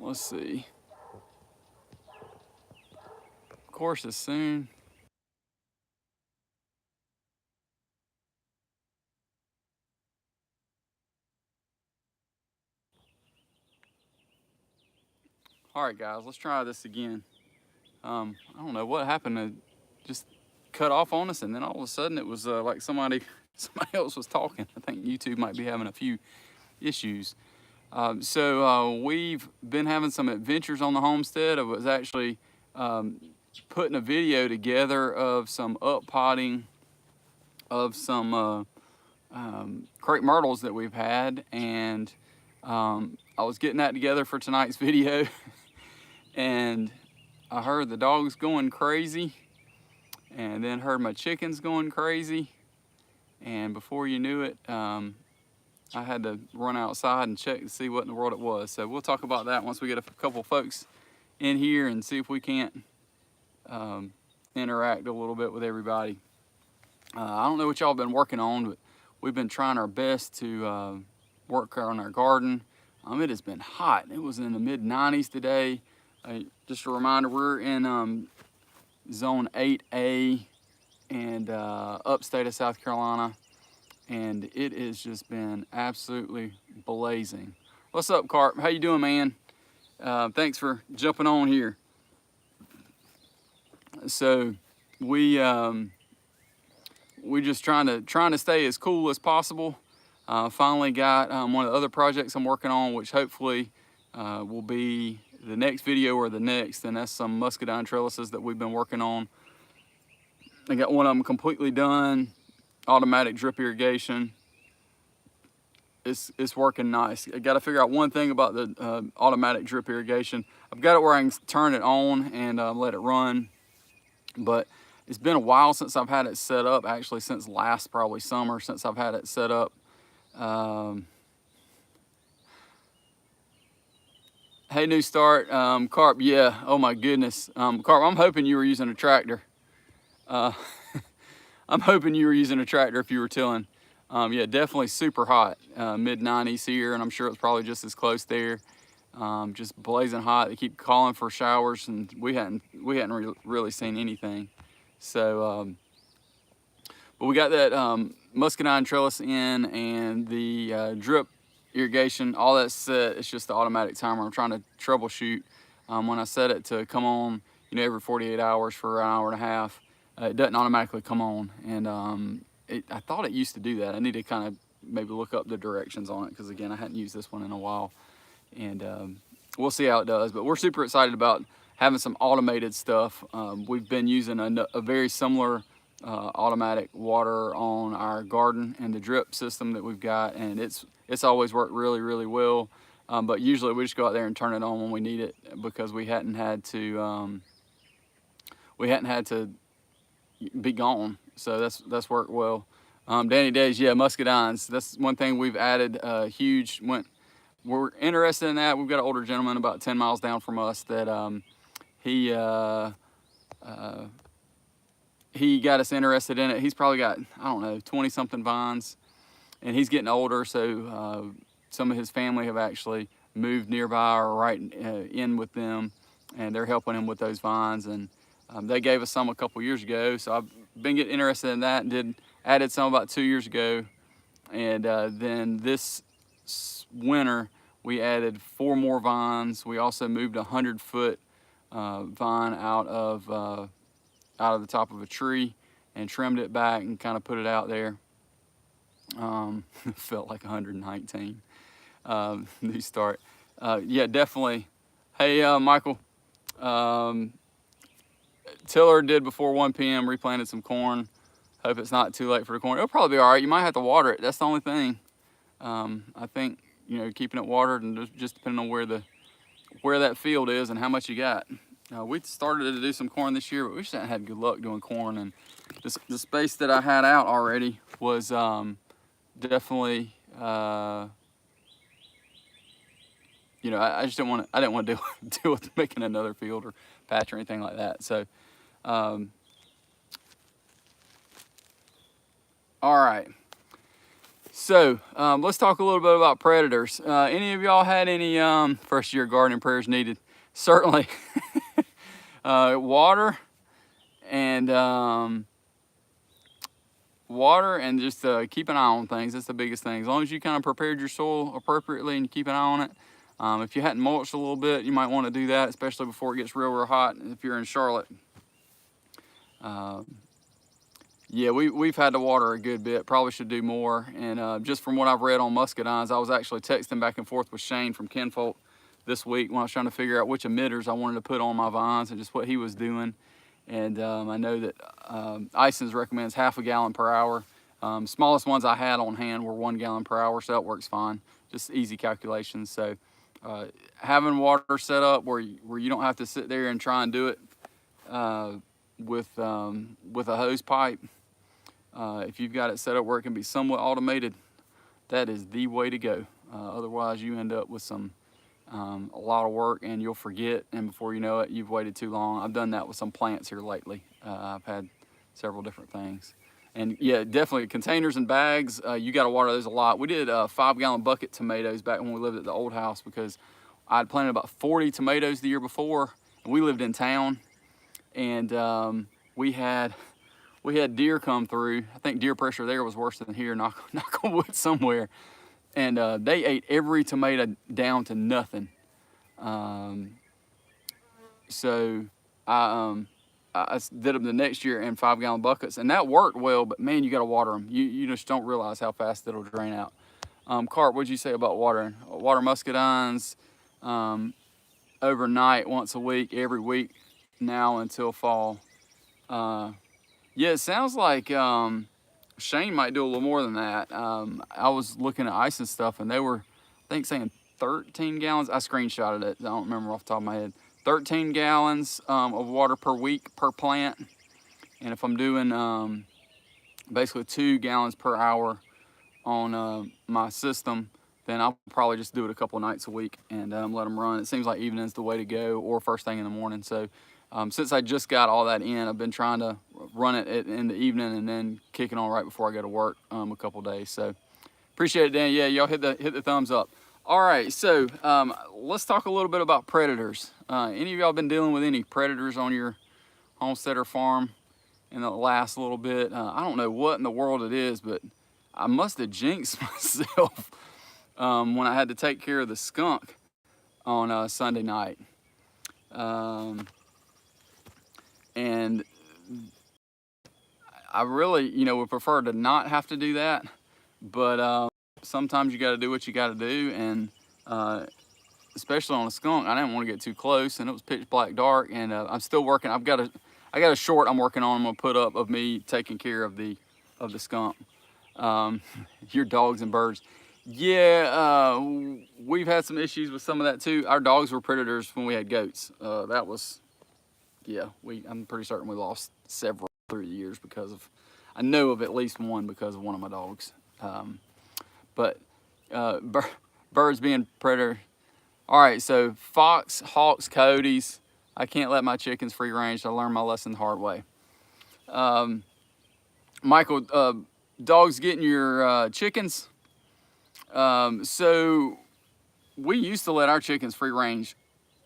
let's see. Of course, as soon. All right, guys, let's try this again. I don't know what happened to just cut off on us, and then all of a sudden it was like somebody else was talking. I think YouTube might be having a few issues. So we've been having some adventures on the homestead. I was actually putting a video together of some up potting of some crepe myrtles that we've had, and I was getting that together for tonight's video. And I heard the dogs going crazy, and then heard my chickens going crazy, and before you knew it, I had to run outside and check to see what in the world it was. So we'll talk about that once we get a couple folks in here and see if we can't interact a little bit with everybody. I don't know what y'all been working on, but we've been trying our best to work on our garden. It has been hot. It was in the mid-90s today. Just a reminder, we're in zone 8A and upstate of South Carolina, and it has just been absolutely blazing. What's up, Carp? How you doing, man? Thanks for jumping on here. So we just trying to stay as cool as possible. Finally got one of the other projects I'm working on, which hopefully will be the next video or the next, and that's some muscadine trellises that we've been working on. I got one of them completely done, automatic drip irrigation. It's working nice. I got to figure out one thing about the automatic drip irrigation. I've got it where I can turn it on and let it run, but it's been a while since I've had it set up, actually since last probably summer since I've had it set up. Hey, New Start, Carp, yeah, oh my goodness. Carp, I'm hoping you were using a tractor. I'm hoping you were using a tractor if you were tilling. Yeah, definitely super hot, mid-90s here, and I'm sure it's probably just as close there. Just blazing hot. They keep calling for showers, and we hadn't really seen anything. So, but we got that muscadine trellis in, and the drip irrigation, all that's set. It's just the automatic timer. I'm trying to troubleshoot when I set it to come on, every 48 hours for an hour and a half. It doesn't automatically come on, and I thought it used to do that. I need to kind of maybe look up the directions on it, because again, I hadn't used this one in a while, and we'll see how it does. But we're super excited about having some automated stuff. We've been using a very similar automatic water on our garden and the drip system that we've got, and it's always worked really, really well. But usually we just go out there and turn it on when we need it, because we hadn't had to be gone. So that's worked well. Danny Days, yeah, muscadines. That's one thing we've added huge. We're interested in that. We've got an older gentleman about 10 miles down from us that he got us interested in it. He's probably got, I don't know, 20 something vines, and he's getting older. So some of his family have actually moved nearby or right in with them, and they're helping him with those vines. And they gave us some a couple years ago. So I've been getting interested in that, and added some about 2 years ago. And then this winter, we added 4 more vines. We also moved a 100-foot vine out of the top of a tree and trimmed it back and kind of put it out there. It felt like 119. New Start. Yeah, definitely. Hey, Michael. Tiller did before 1 p.m. replanted some corn. Hope it's not too late for the corn. It'll probably be all right. You might have to water it. That's the only thing. I think, keeping it watered, and just depending on where that field is and how much you got. We started to do some corn this year, but we just haven't had good luck doing corn. And the space that I had out already was definitely, I just didn't want to deal with making another field or patch or anything like that. So, all right. So let's talk a little bit about predators. Any of y'all had any first year gardening prayers needed? Certainly. Water and just keep an eye on things. That's the biggest thing. As long as you kind of prepared your soil appropriately and you keep an eye on it. If you hadn't mulched a little bit, you might want to do that, especially before it gets real hot if you're in Charlotte. Yeah, we've had to water a good bit. Probably should do more. And just from what I've read on muscadines, I was actually texting back and forth with Shane from Kinfolk this week when I was trying to figure out which emitters I wanted to put on my vines and just what he was doing. And I know that Ison's recommends 1/2 gallon per hour. Smallest ones I had on hand were 1 gallon per hour, so that works fine. Just easy calculations. So having water set up where you don't have to sit there and try and do it with a hose pipe. If you've got it set up where it can be somewhat automated, that is the way to go. Otherwise, you end up with a lot of work and you'll forget, and before you know it, you've waited too long. I've done that with some plants here lately. I've had several different things. And yeah, definitely containers and bags, you got to water those a lot. We did 5 gallon bucket tomatoes back when we lived at the old house because I'd planted about 40 tomatoes the year before, and we lived in town. And we had deer come through. I think deer pressure there was worse than here, knock on wood somewhere. And they ate every tomato down to nothing. So I did them the next year in 5 gallon buckets, and that worked well, but man, you got to water them. You just don't realize how fast it'll drain out. Carp, what'd you say about watering? Water muscadines overnight once a week, every week now until fall. Yeah, it sounds like Shane might do a little more than that. I was looking at ice and stuff, and they were, I think, saying 13 gallons. I screenshotted it. I don't remember off the top of my head. 13 gallons of water per week per plant. And if I'm doing basically 2 gallons per hour on my system, then I'll probably just do it a couple of nights a week and let them run. It seems like evening's the way to go, or first thing in the morning. So since I just got all that in, I've been trying to run it in the evening and then kick it on right before I go to work a couple days. So appreciate it, Dan. Yeah, y'all hit the thumbs up. All right, so let's talk a little bit about predators. Any of y'all been dealing with any predators on your homesteader farm in the last little bit? I don't know what in the world it is, but I must have jinxed myself when I had to take care of the skunk on Sunday night. And I really, would prefer to not have to do that, but sometimes you got to do what you got to do, and especially on a skunk, I didn't want to get too close, and it was pitch black dark, and I'm still working. I got a short I'm working on. I'm gonna put up of me taking care of the skunk. Your dogs and birds. Yeah, we've had some issues with some of that too. Our dogs were predators when we had goats. That was. Yeah, I'm pretty certain we lost several through the years because of, I know of at least one because of one of my dogs. But birds being predator. All right, so fox, hawks, coyotes. I can't let my chickens free range. I learned my lesson the hard way. Michael, dogs getting your chickens. So we used to let our chickens free range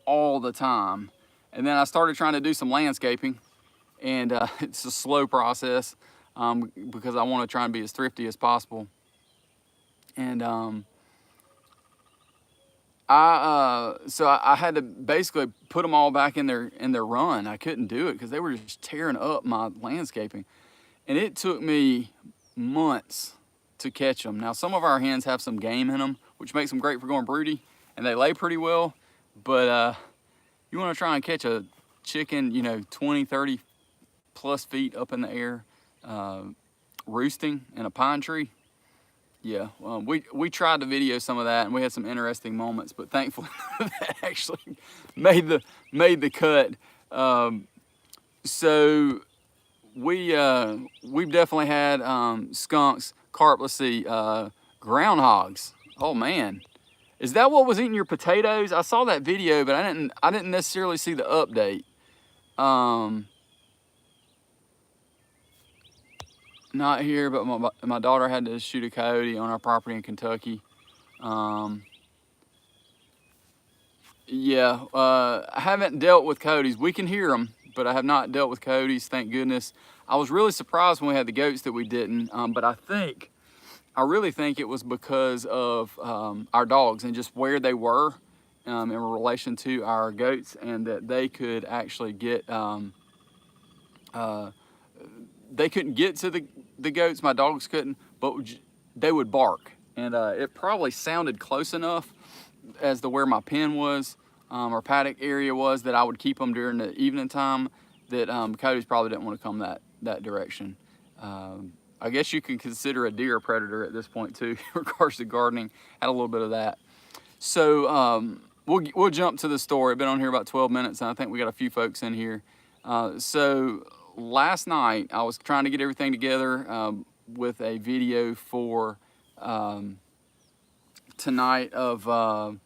all the time. And then I started trying to do some landscaping, and it's a slow process because I want to try and be as thrifty as possible. And I had to basically put them all back in their run. I couldn't do it because they were just tearing up my landscaping, and it took me months to catch them. Now, some of our hens have some game in them, which makes them great for going broody, and they lay pretty well, but you want to try and catch a chicken, 20, 30 plus feet up in the air, roosting in a pine tree. Yeah, we tried to video some of that, and we had some interesting moments, but thankfully that actually made the cut. So we've definitely had skunks, carp. Let's see, groundhogs. Oh man. Is that what was eating your potatoes? I saw that video, but I didn't necessarily see the update. not here, but my daughter had to shoot a coyote on our property in Kentucky. Yeah, I haven't dealt with coyotes. We can hear them, but I have not dealt with coyotes, thank goodness. I was really surprised when we had the goats that we didn't, but I really think it was because of our dogs and just where they were in relation to our goats, and that they could actually get, they couldn't get to the goats, my dogs couldn't, but they would bark. And it probably sounded close enough as to where my pen was, or paddock area was, that I would keep them during the evening time, that coyotes probably didn't want to come that direction. I guess you can consider a deer a predator at this point too, in regards to gardening. Had a little bit of that. So we'll jump to the story. I've been on here about 12 minutes, and I think we got a few folks in here. So last night I was trying to get everything together with a video for tonight of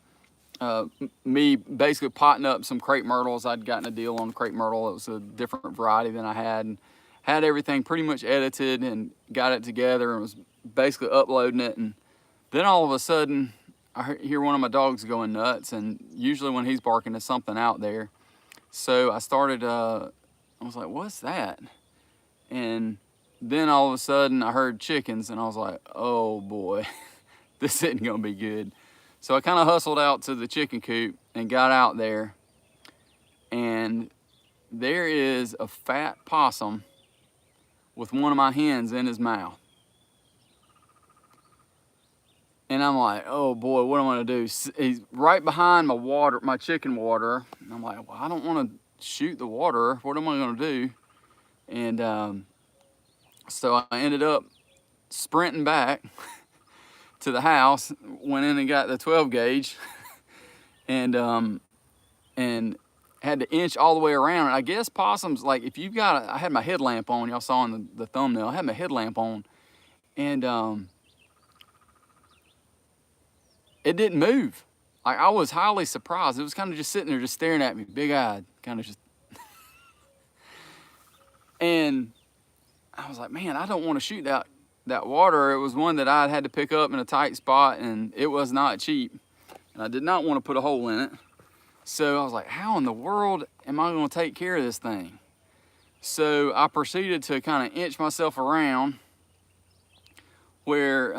me basically potting up some crepe myrtles. I'd gotten a deal on crepe myrtle. It was a different variety than I had, and had everything pretty much edited and got it together, and was basically uploading it. And then all of a sudden I hear one of my dogs going nuts, and usually when he's barking there's something out there. So I started, I was like, what's that? And then all of a sudden I heard chickens, and I was like, oh boy, this isn't gonna be good. So I kind of hustled out to the chicken coop and got out there, and there is a fat possum with one of my hens in his mouth. And I'm like, oh boy, what am I gonna do? He's right behind my chicken water. And I'm like, well, I don't wanna shoot the water. What am I gonna do? And so I ended up sprinting back to the house, went in and got the 12 gauge and had to inch all the way around. And I guess possums, like, if you've got I had my headlamp on, y'all saw in the thumbnail, I had my headlamp on, and it didn't move. Like, I was highly surprised. It was kind of just sitting there, just staring at me, big-eyed, kind of just. And I was like, man, I don't want to shoot that water. It was one that I had to pick up in a tight spot, and it was not cheap. And I did not want to put a hole in it. So I was like, how in the world am I going to take care of this thing? So I proceeded to kind of inch myself around, where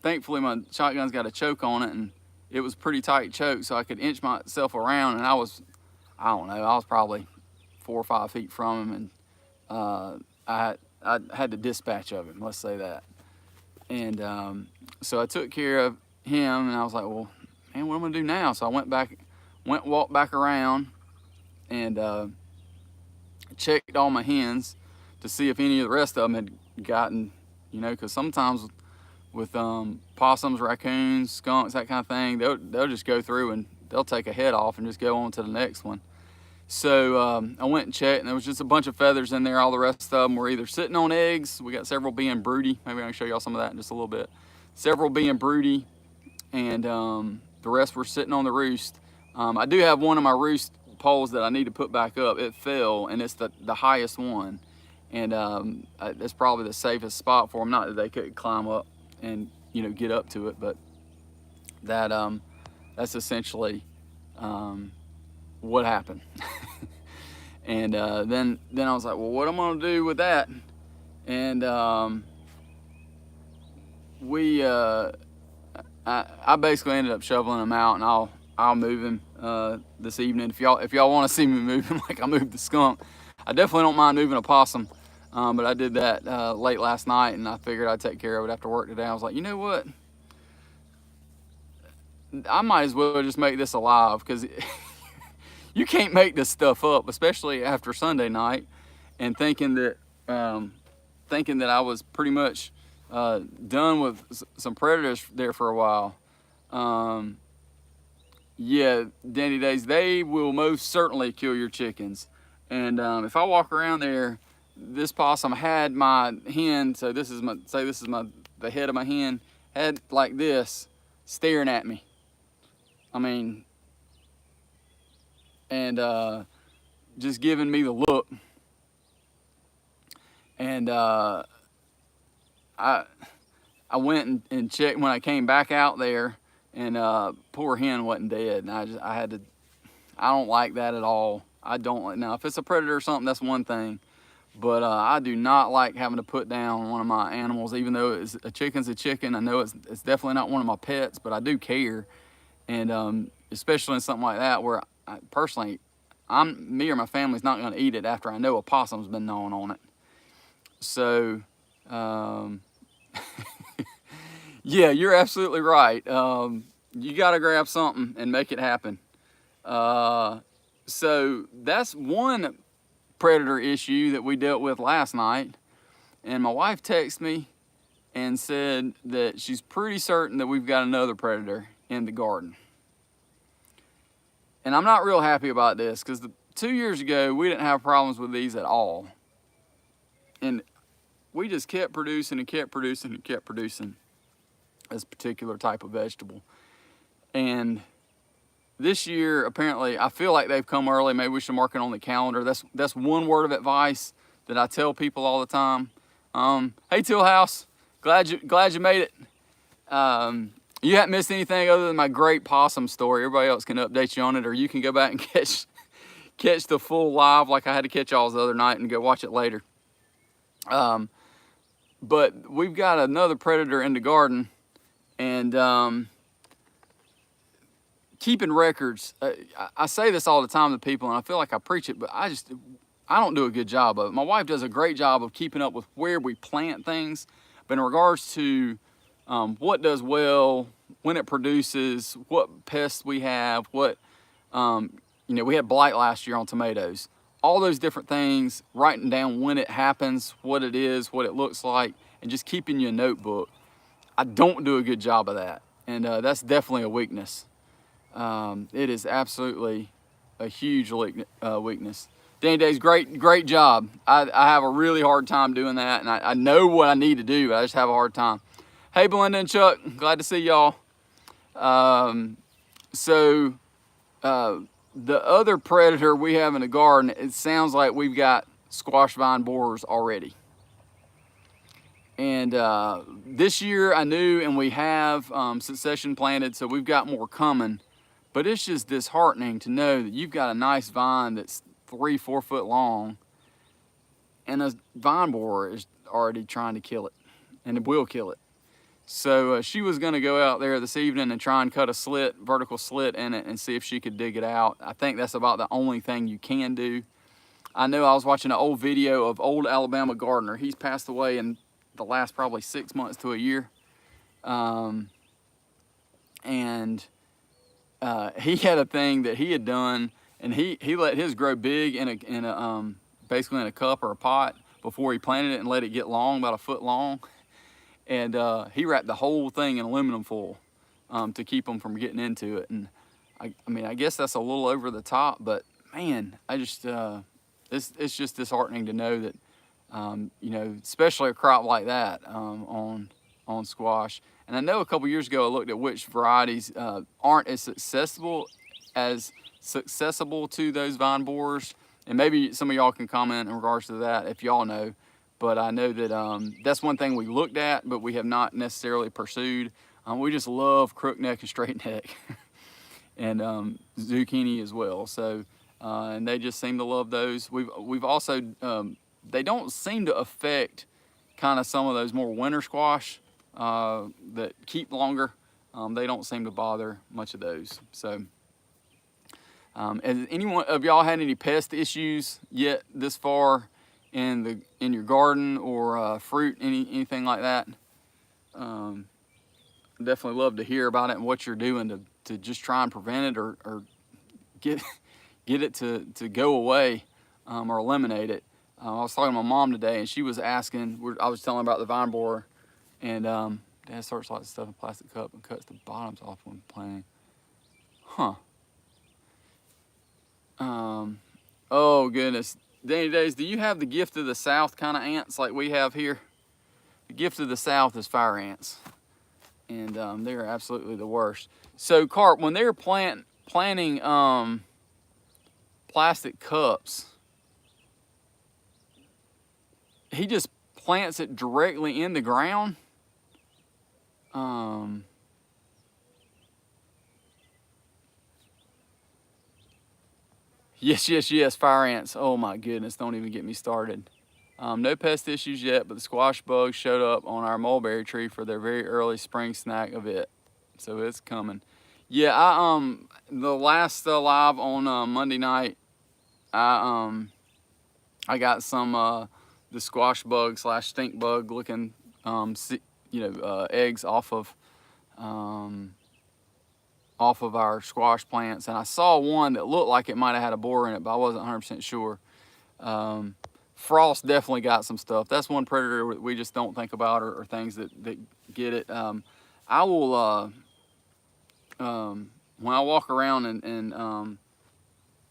thankfully my shotgun's got a choke on it, and it was pretty tight choke, so I could inch myself around. And I don't know, I was probably 4 or 5 feet from him, and I had the dispatch of him, let's say that. And so I took care of him, and I was like, well, man, what am I gonna do now? So I walked back around, and checked all my hens to see if any of the rest of them had gotten, you know, because sometimes with possums, raccoons, skunks, that kind of thing, they'll just go through and they'll take a head off and just go on to the next one. So I went and checked, and there was just a bunch of feathers in there. All the rest of them were either sitting on eggs. We got several being broody. Maybe I can show y'all some of that in just a little bit. Several being broody, and the rest were sitting on the roost. I do have one of my roost poles that I need to put back up. It fell, and it's the highest one, and it's probably the safest spot for them. Not that they could climb up and, you know, get up to it, but that's essentially what happened. And then I was like, well, what am I gonna do with that? And I basically ended up shoveling them out, and I'll move him this evening. If y'all want to see me move him like I moved the skunk, I definitely don't mind moving a possum. But I did that late last night, and I figured I'd take care of it after work today. I was like, you know what? I might as well just make this alive, because you can't make this stuff up, especially after Sunday night, and thinking that I was pretty much done with some predators there for a while. Yeah, Danny Days, they will most certainly kill your chickens. And if I walk around there, this possum had my hen, so this is the head of my hen, had like this, staring at me. I mean, and just giving me the look. And I went and checked when I came back out there, and poor hen wasn't dead. And I don't like that at all. I don't like, now if it's a predator or something, that's one thing. But I do not like having to put down one of my animals, even though a chicken's a chicken. I know it's definitely not one of my pets, but I do care. And especially in something like that where personally, me or my family's not gonna eat it after I know a possum's been gnawing on it. So, yeah, you're absolutely right. You gotta grab something and make it happen. So that's one predator issue that we dealt with last night. And my wife texted me and said that she's pretty certain that we've got another predator in the garden. And I'm not real happy about this because 2 years ago, we didn't have problems with these at all. And we just kept producing and kept producing and kept producing this particular type of vegetable. And this year, apparently, I feel like they've come early. Maybe we should mark it on the calendar. That's one word of advice that I tell people all the time. Hey, Tillhouse, glad you made it. You haven't missed anything other than my great possum story. Everybody else can update you on it, or you can go back and catch the full live like I had to catch y'all's the other night and go watch it later. But we've got another predator in the garden, and keeping records. I say this all the time to people, and I feel like I preach it, but I don't do a good job of it. My wife does a great job of keeping up with where we plant things, but in regards to what does well, when it produces, what pests we have, we had blight last year on tomatoes. All those different things, writing down when it happens, what it is, what it looks like, and just keeping you a notebook. I don't do a good job of that, and that's definitely a weakness. It is absolutely a huge weakness. Danny Days, great job. I have a really hard time doing that, and I know what I need to do, but I just have a hard time. Hey, Belinda and Chuck, glad to see y'all. The other predator we have in the garden, it sounds like we've got squash vine borers already. And this year I knew, and we have succession planted, so we've got more coming. But it's just disheartening to know that you've got a nice vine that's 3-4 foot long, and a vine borer is already trying to kill it, and it will kill it. So she was gonna go out there this evening and try and cut a vertical slit in it and see if she could dig it out. I think that's about the only thing you can do. I know I was watching an old video of old Alabama gardener. He's passed away in the last probably 6 months to a year. He had a thing that he had done, and he let his grow big basically in a cup or a pot before he planted it and let it get long, about a foot long. And he wrapped the whole thing in aluminum foil to keep them from getting into it. And I guess that's a little over the top, but man, it's just disheartening to know that, especially a crop like that on squash. And I know a couple years ago I looked at which varieties aren't as accessible to those vine borers. And maybe some of y'all can comment in regards to that if y'all know. But I know that that's one thing we looked at, but we have not necessarily pursued. We just love crookneck and straight neck, and zucchini as well. So, and they just seem to love those. We've also they don't seem to affect kind of some of those more winter squash that keep longer. They don't seem to bother much of those. So, has anyone of y'all had any pest issues yet this far in your garden or fruit, anything like that? Definitely love to hear about it and what you're doing to just try and prevent it or get it to go away or eliminate it. I was talking to my mom today, and she was asking. I was telling her about the vine borer, and Dad starts lots of stuff in a plastic cup and cuts the bottoms off when planting. Huh. Oh goodness. Danny Days, do you have the gift of the South kind of ants like we have here? The gift of the South is fire ants, and they're absolutely the worst. So Carp, when they're planting plastic cups, he just plants it directly in the ground. Yes, fire ants. Oh my goodness, don't even get me started. No pest issues yet, but the squash bugs showed up on our mulberry tree for their very early spring snack of it. So it's coming. Yeah, the last live on Monday night, I got some the squash bug / stink bug looking eggs off of our squash plants, and I saw one that looked like it might have had a borer in it, but I wasn't 100% sure. Frost definitely got some stuff. That's one predator we just don't think about, or things that get it. I will, when I walk around and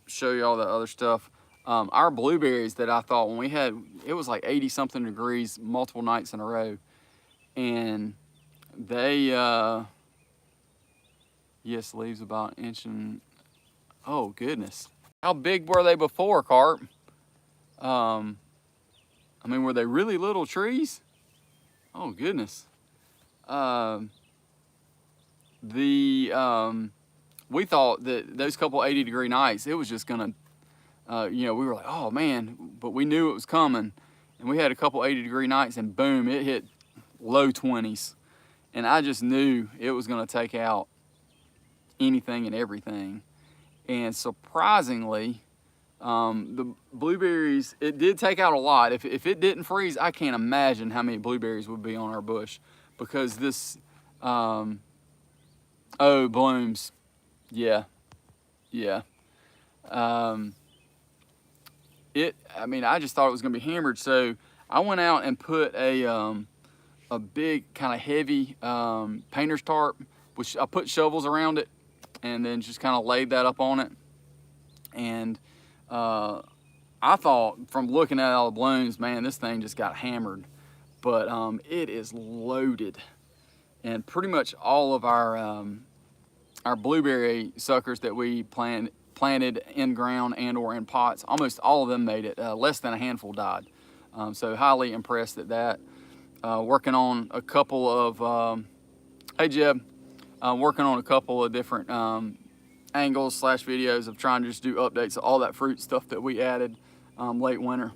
show you all the other stuff, our blueberries that I thought when we had, it was like 80 something degrees multiple nights in a row, and they, yes, leaves about an inch and, oh goodness. How big were they before, Carp? I mean, were they really little trees? Oh goodness. We thought that those couple 80-degree nights, it was just gonna, we were like, oh man, but we knew it was coming. And we had a couple 80-degree nights, and boom, it hit low 20s. And I just knew it was gonna take out anything and everything. And surprisingly, the blueberries, it did take out a lot. If it didn't freeze, I can't imagine how many blueberries would be on our bush, because this, oh, blooms. Yeah. I mean, I just thought it was gonna be hammered. So I went out and put a big kind of heavy painter's tarp, which I put shovels around it, and then just kind of laid that up on it. And I thought, from looking at all the blooms, man, this thing just got hammered. But it is loaded, and pretty much all of our blueberry suckers that we planted in ground and or in pots, almost all of them made it. Less than a handful died. So highly impressed at that. Working on a couple of, hey Jeb, working on a couple of different angles / videos of trying to just do updates of all that fruit stuff that we added late winter.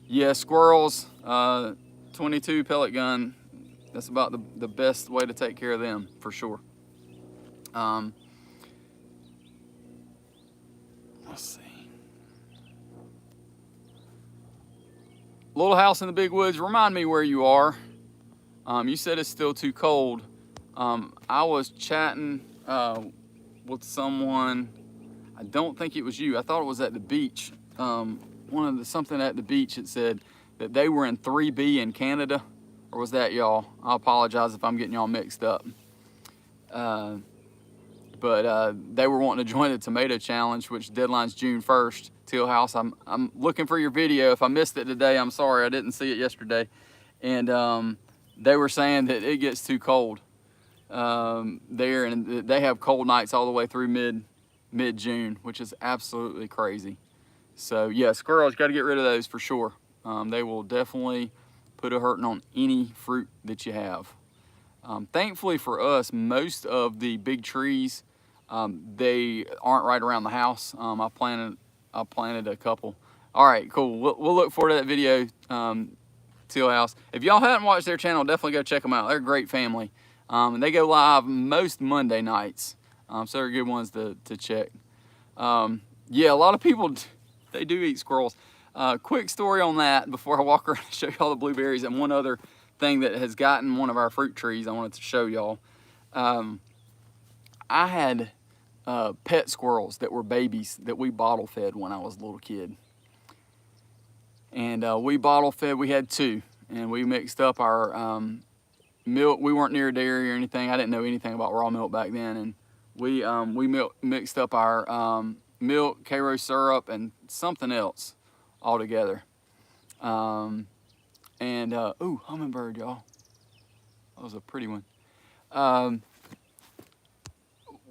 Yeah, squirrels, 22 pellet gun, that's about the best way to take care of them, for sure. Let's see. Little house in the big woods, remind me where you are. You said it's still too cold. I was chatting with someone, I don't think it was you, I thought it was at the beach. Something at the beach that said that they were in 3B in Canada, or was that y'all? I apologize if I'm getting y'all mixed up. But they were wanting to join the tomato challenge, which deadline's June 1st. Teal House, I'm looking for your video. If I missed it today, I'm sorry, I didn't see it yesterday. And they were saying that it gets too cold there, and they have cold nights all the way through mid-June, which is absolutely crazy. So yeah, squirrels, got to get rid of those for sure. They will definitely put a hurting on any fruit that you have. Thankfully for us, most of the big trees, they aren't right around the house. I planted a couple. All right, cool. We'll look forward to that video, Teal House. If y'all haven't watched their channel, definitely go check them out. They're a great family. And they go live most Monday nights. So they're good ones to check. Yeah, a lot of people, they do eat squirrels. Quick story on that before I walk around and show you all the blueberries, and one other thing that has gotten one of our fruit trees I wanted to show y'all. I had pet squirrels that were babies that we bottle fed when I was a little kid. And we bottle fed, we had 2, and we mixed up our milk. We weren't near a dairy or anything. I didn't know anything about raw milk back then, and we mixed up our milk, Karo syrup, and something else all together. Ooh, hummingbird, y'all. That was a pretty one.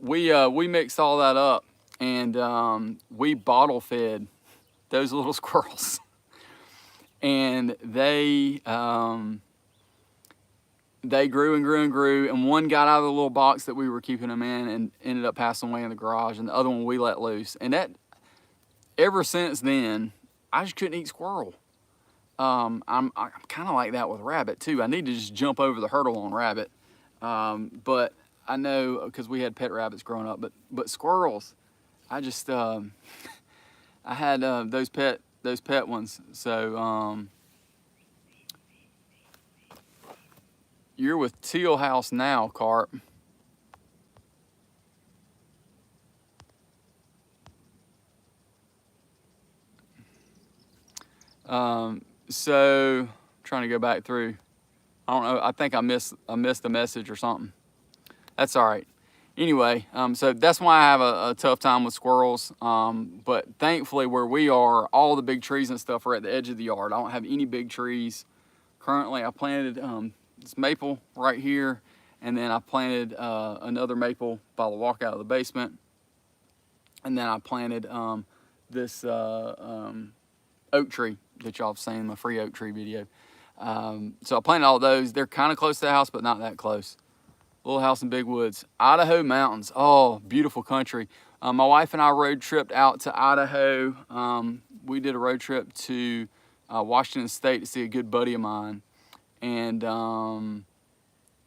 We mixed all that up, and we bottle fed those little squirrels. and they grew and grew and grew, and one got out of the little box that we were keeping them in and ended up passing away in the garage, and the other one we let loose. And that, ever since then, I just couldn't eat squirrel. I'm kind of like that with rabbit too. I need to just jump over the hurdle on rabbit, but I know because we had pet rabbits growing up. But squirrels, I just I had those pet ones. So you're with Teal House now, Carp. So trying to go back through. I don't know. I think I missed a message or something. That's all right. Anyway, so that's why I have a tough time with squirrels. But thankfully, where we are, all the big trees and stuff are at the edge of the yard. I don't have any big trees currently. I planted this maple right here, and then I planted another maple by the walkout of the basement, and then I planted this oak tree that y'all have seen in my free oak tree video. So I planted all those. They're kind of close to the house, but not that close. Little house in big woods. Idaho mountains. Oh, beautiful country. My wife and I road tripped out to Idaho. We did a road trip to Washington State to see a good buddy of mine. And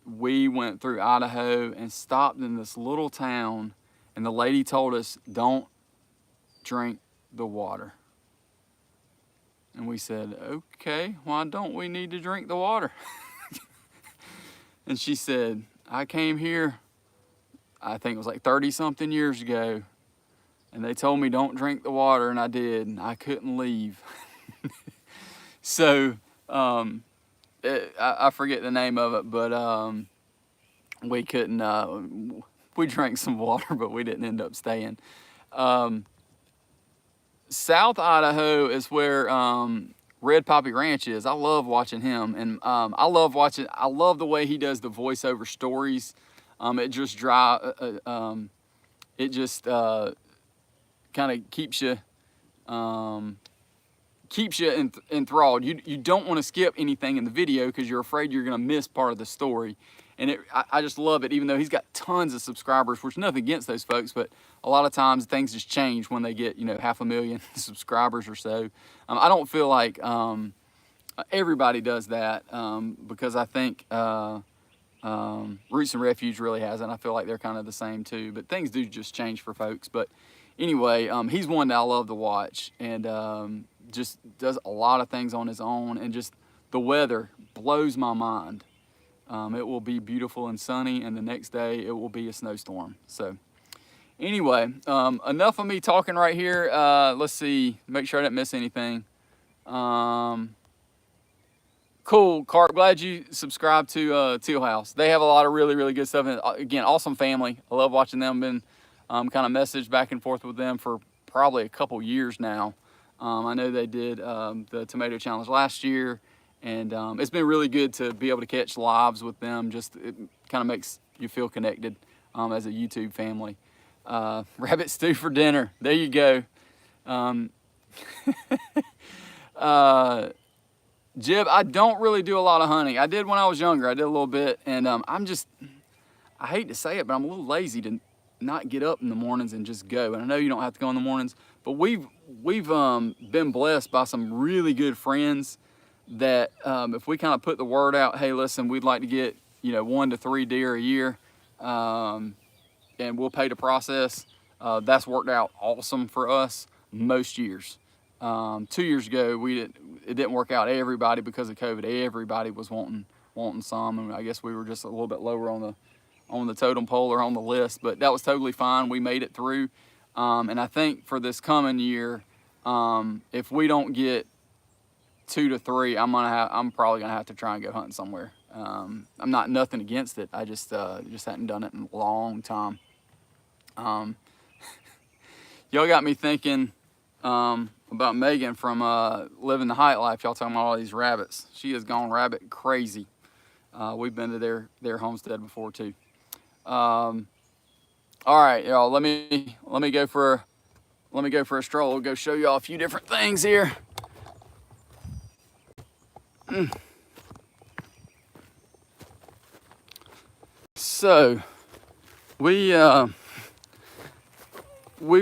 we went through Idaho and stopped in this little town. And the lady told us, don't drink the water. And we said, okay, why don't we need to drink the water? And she said, I came here, I think it was like 30-something years ago, and they told me don't drink the water, and I did, and I couldn't leave. So, I forget the name of it, but we couldn't, we drank some water, but we didn't end up staying. South Idaho is where Red Poppy Ranch is. I love watching him, and I love the way he does the voiceover stories. It just kind of keeps you enthralled. You don't want to skip anything in the video because you're afraid you're going to miss part of the story. And I just love it, even though he's got tons of subscribers, which nothing against those folks, but a lot of times things just change when they get, 500,000 subscribers or so. I don't feel like everybody does that because I think Roots and Refuge really has it. And I feel like they're kind of the same too, but things do just change for folks. But anyway, he's one that I love to watch, and just does a lot of things on his own, and just the weather blows my mind. It will be beautiful and sunny, and the next day it will be a snowstorm. So anyway, enough of me talking right here. Let's see, make sure I didn't miss anything. Cool, Carp, glad you subscribed to Teal House. They have a lot of really, really good stuff. And again, awesome family. I love watching them. Been kind of messaged back and forth with them for probably a couple years now. I know they did the tomato challenge last year. And it's been really good to be able to catch lives with them. Just it kind of makes you feel connected as a YouTube family. Rabbit stew for dinner. There you go. Jib, I don't really do a lot of hunting. I did when I was younger. I did a little bit, and I hate to say it, but I'm a little lazy to not get up in the mornings and just go. And I know you don't have to go in the mornings, but we've been blessed by some really good friends that if we kind of put the word out, hey, listen, we'd like to get 1 to 3 deer a year, and we'll pay to process. That's worked out awesome for us most years. 2 years ago, it didn't work out. Everybody, because of COVID, everybody was wanting some, and I guess we were just a little bit lower on the totem pole or on the list, but that was totally fine. We made it through, and I think for this coming year, if we don't get 2 to 3, I'm probably gonna have to try and go hunting somewhere. I'm not nothing against it. I just hadn't done it in a long time. Y'all got me thinking about Megan from Living the Height Life. Y'all talking about all these rabbits. She has gone rabbit crazy. We've been to their homestead before too. All right, y'all. Let me go for a stroll. We'll go show y'all a few different things here. So we've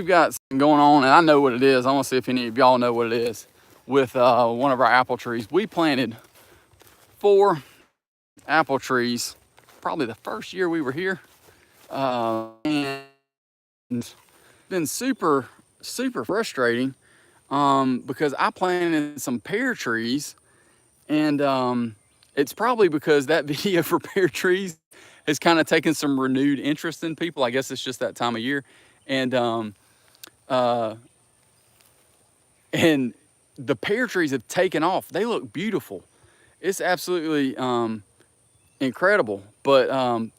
got something going on, and I know what it is. I want to see if any of y'all know what it is. With one of our apple trees, we planted 4 apple trees probably the first year we were here, and it's been super frustrating because I planted some pear trees, and it's probably because that video for pear trees has kind of taken some renewed interest in people. I guess it's just that time of year, and and the pear trees have taken off. They look beautiful. It's absolutely incredible. But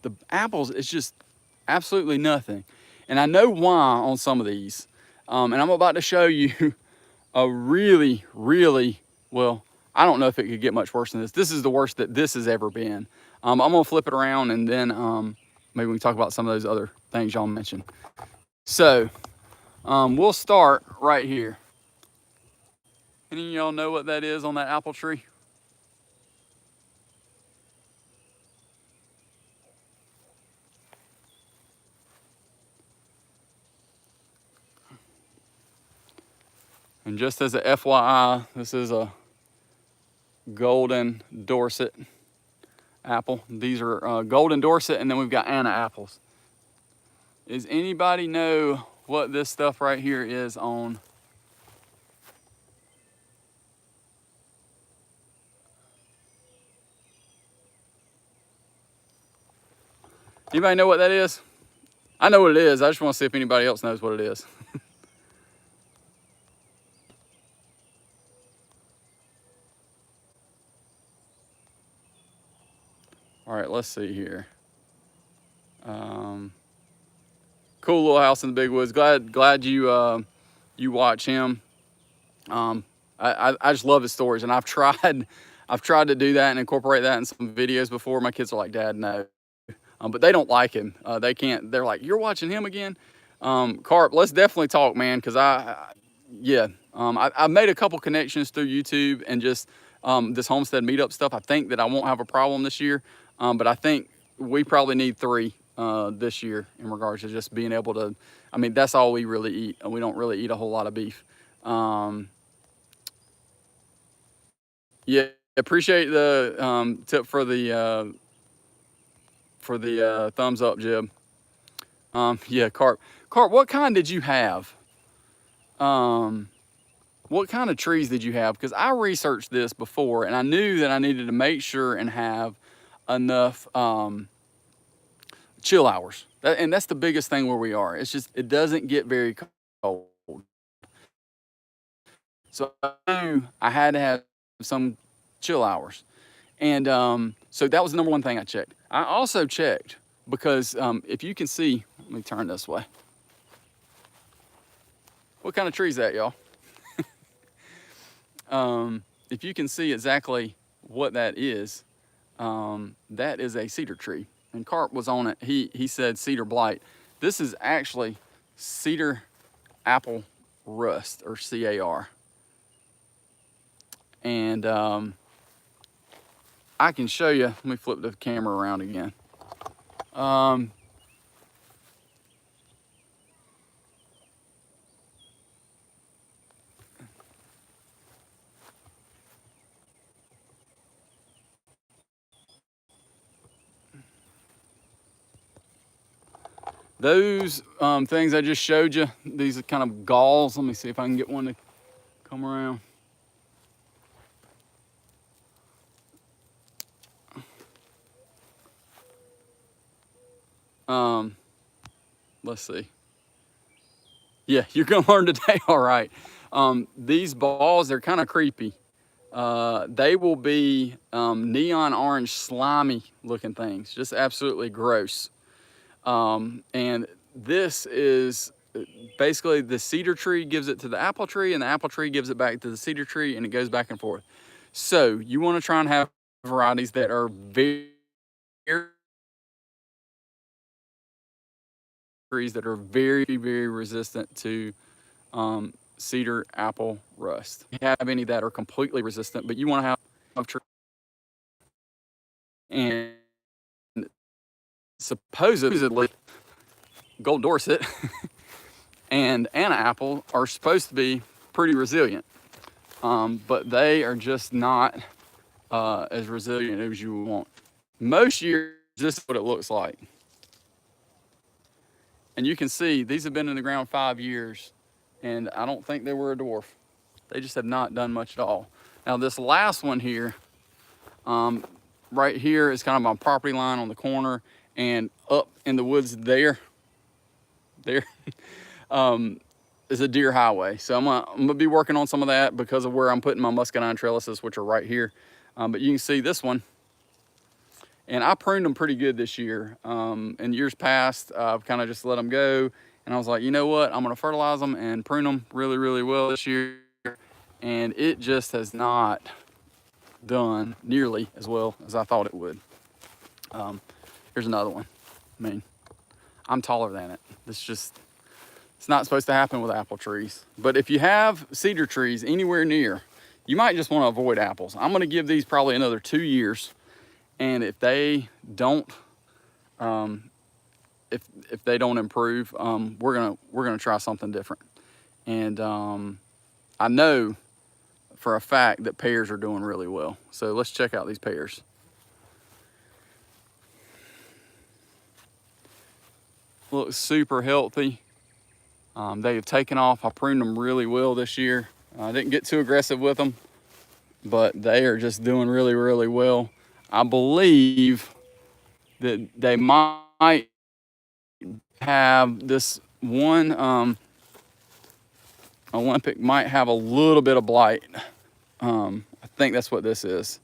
the apples, it's just absolutely nothing. And I know why on some of these. And I'm about to show you a really, well, I don't know if it could get much worse than this. This is the worst that this has ever been. I'm gonna flip it around, and then maybe we can talk about some of those other things y'all mentioned. So we'll start right here. Any of y'all know what that is on that apple tree? And just as a FYI, this is a golden Dorset apple. These are golden Dorset, and then we've got Anna apples. Does anybody know what this stuff right here is on? Anybody know what that is? I know what it is. I just want to see if anybody else knows what it is. All right, let's see here. Cool little house in the big woods. Glad you you watch him. I just love his stories, and I've tried to do that and incorporate that in some videos before. My kids are like, Dad, no. But they don't like him. They can't. They're like, you're watching him again? Carp, let's definitely talk, man, because I made a couple connections through YouTube and just this homestead meetup stuff. I think that I won't have a problem this year, but I think we probably need 3 this year in regards to just being able to, I mean, that's all we really eat, and we don't really eat a whole lot of beef. Yeah, appreciate the tip for the thumbs up, Jib. Yeah, Carp, what kind did you have? What kind of trees did you have? Because I researched this before, and I knew that I needed to make sure and have enough chill hours. And that's the biggest thing where we are. It's just, it doesn't get very cold. So I knew I had to have some chill hours. And so that was the number one thing I checked. I also checked because if you can see, let me turn this way. What kind of tree is that, y'all? If you can see exactly what that is a cedar tree. And Carp was on it. He said cedar blight. This is actually cedar apple rust, or CAR. And I can show you. Let me flip the camera around again. Those things I just showed you, these are kind of galls. Let me see if I can get one to come around. Let's see. Yeah, you're gonna learn today, all right. These balls, they're kind of creepy. They will be neon orange, slimy looking things, just absolutely gross. And this is basically the cedar tree gives it to the apple tree, and the apple tree gives it back to the cedar tree, and it goes back and forth. So you want to try and have varieties that are very resistant to cedar apple rust. You have any that are completely resistant, but you want to have trees And supposedly Gold Dorset and Anna apple are supposed to be pretty resilient, but they are just not as resilient as you would want. Most years, this is what it looks like. And you can see these have been in the ground 5 years, and I don't think they were a dwarf. They just have not done much at all. Now this last one here, right here is kind of my property line on the corner, and up in the woods there is a deer highway. So I'm gonna be working on some of that because of where I'm putting my muscadine trellises, which are right here. But you can see this one, and I pruned them pretty good this year. In years past, I've kind of just let them go, and I was like, you know what, I'm gonna fertilize them and prune them really, really well this year. And it just has not done nearly as well as I thought it would. Here's another one. I mean, I'm taller than it. It's not supposed to happen with apple trees. But if you have cedar trees anywhere near, you might just want to avoid apples. I'm going to give these probably another 2 years, and if they don't, if they don't improve, we're gonna try something different. And I know for a fact that pears are doing really well. So let's check out these pears. Look super healthy. They have taken off. I pruned them really well this year. I didn't get too aggressive with them, but they are just doing really, really well. I believe that they might have this one Olympic might have a little bit of blight. I think that's what this is.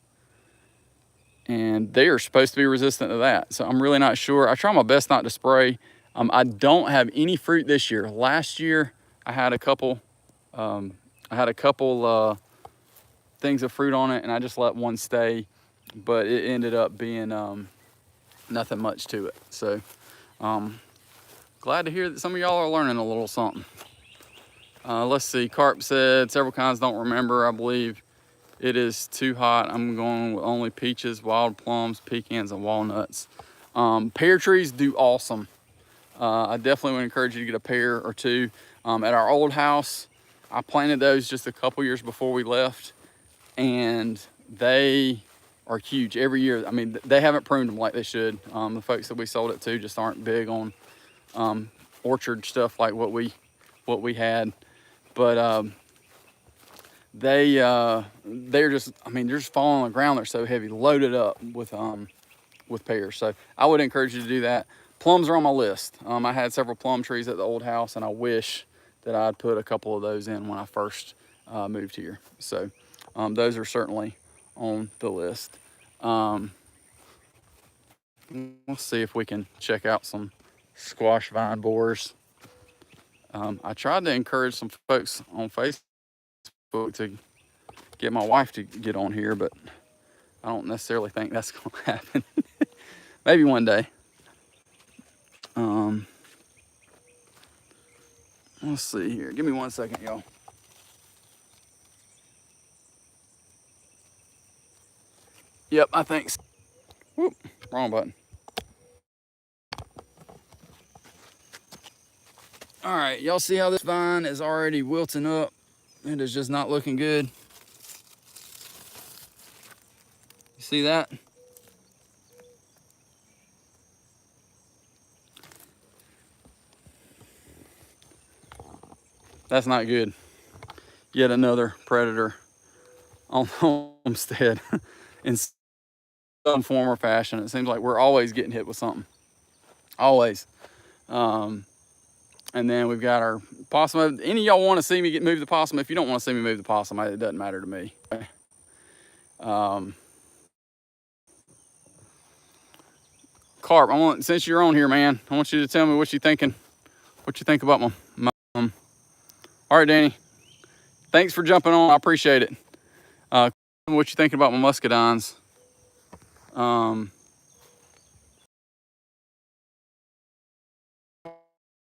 And they are supposed to be resistant to that. So I'm really not sure. I try my best not to spray. I don't have any fruit this year. Last year, I had a couple things of fruit on it, and I just let one stay, but it ended up being nothing much to it. So glad to hear that some of y'all are learning a little something. Let's see, Carp said several kinds, don't remember. I believe it is too hot. I'm going with only peaches, wild plums, pecans, and walnuts. Pear trees do awesome. I definitely would encourage you to get a pear or two. At our old house, I planted those just a couple years before we left, and they are huge every year. I mean, they haven't pruned them like they should. The folks that we sold it to just aren't big on orchard stuff like what we had. But they're just, I mean, they're just falling on the ground. They're so heavy, loaded up with pears. So I would encourage you to do that. Plums are on my list. I had several plum trees at the old house, and I wish that I'd put a couple of those in when I first moved here. So those are certainly on the list. Let's see if we can check out some squash vine borers. I tried to encourage some folks on Facebook to get my wife to get on here, but I don't necessarily think that's going to happen. Maybe one day. Let's see here. Give me 1 second, y'all. Yep, I think so. Whoop, wrong button. All right, y'all see how this vine is already wilting up? It is just not looking good. You see that? That's not good. Yet another predator on Homestead in some form or fashion. It seems like we're always getting hit with something. Always. And then we've got our possum. Any of y'all want to see me move the possum? If you don't want to see me move the possum, it doesn't matter to me. Carp, since you're on here, man, I want you to tell me what you're thinking. What you think about my all right, Danny. Thanks for jumping on. I appreciate it. What you thinking about my muscadines?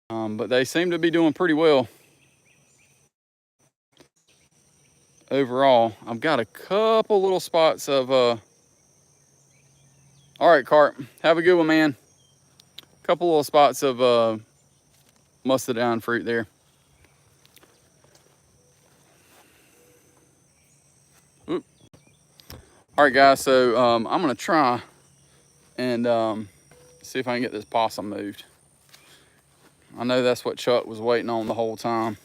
But they seem to be doing pretty well overall. I've got a couple little spots of All right, Carp, have a good one, man. Couple little spots of muscadine fruit there. Oop. All right, guys, so I'm gonna try and see if I can get this possum moved. I know that's what Chuck was waiting on the whole time.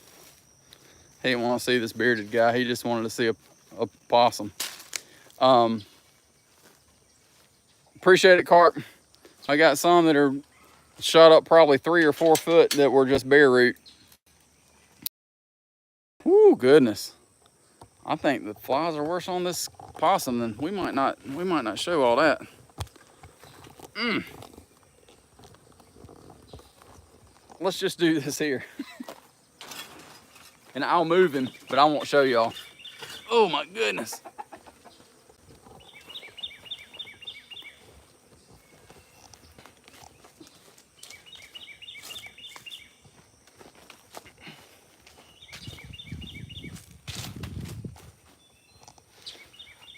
He didn't want to see this bearded guy. He just wanted to see a possum. Appreciate it, Carp. I got some that are shot up probably 3 or 4 foot that were just bare root. Woo, goodness. I think the flies are worse on this possum than we might not show all that. Let's just do this here. And I'll move him, but I won't show y'all. Oh my goodness.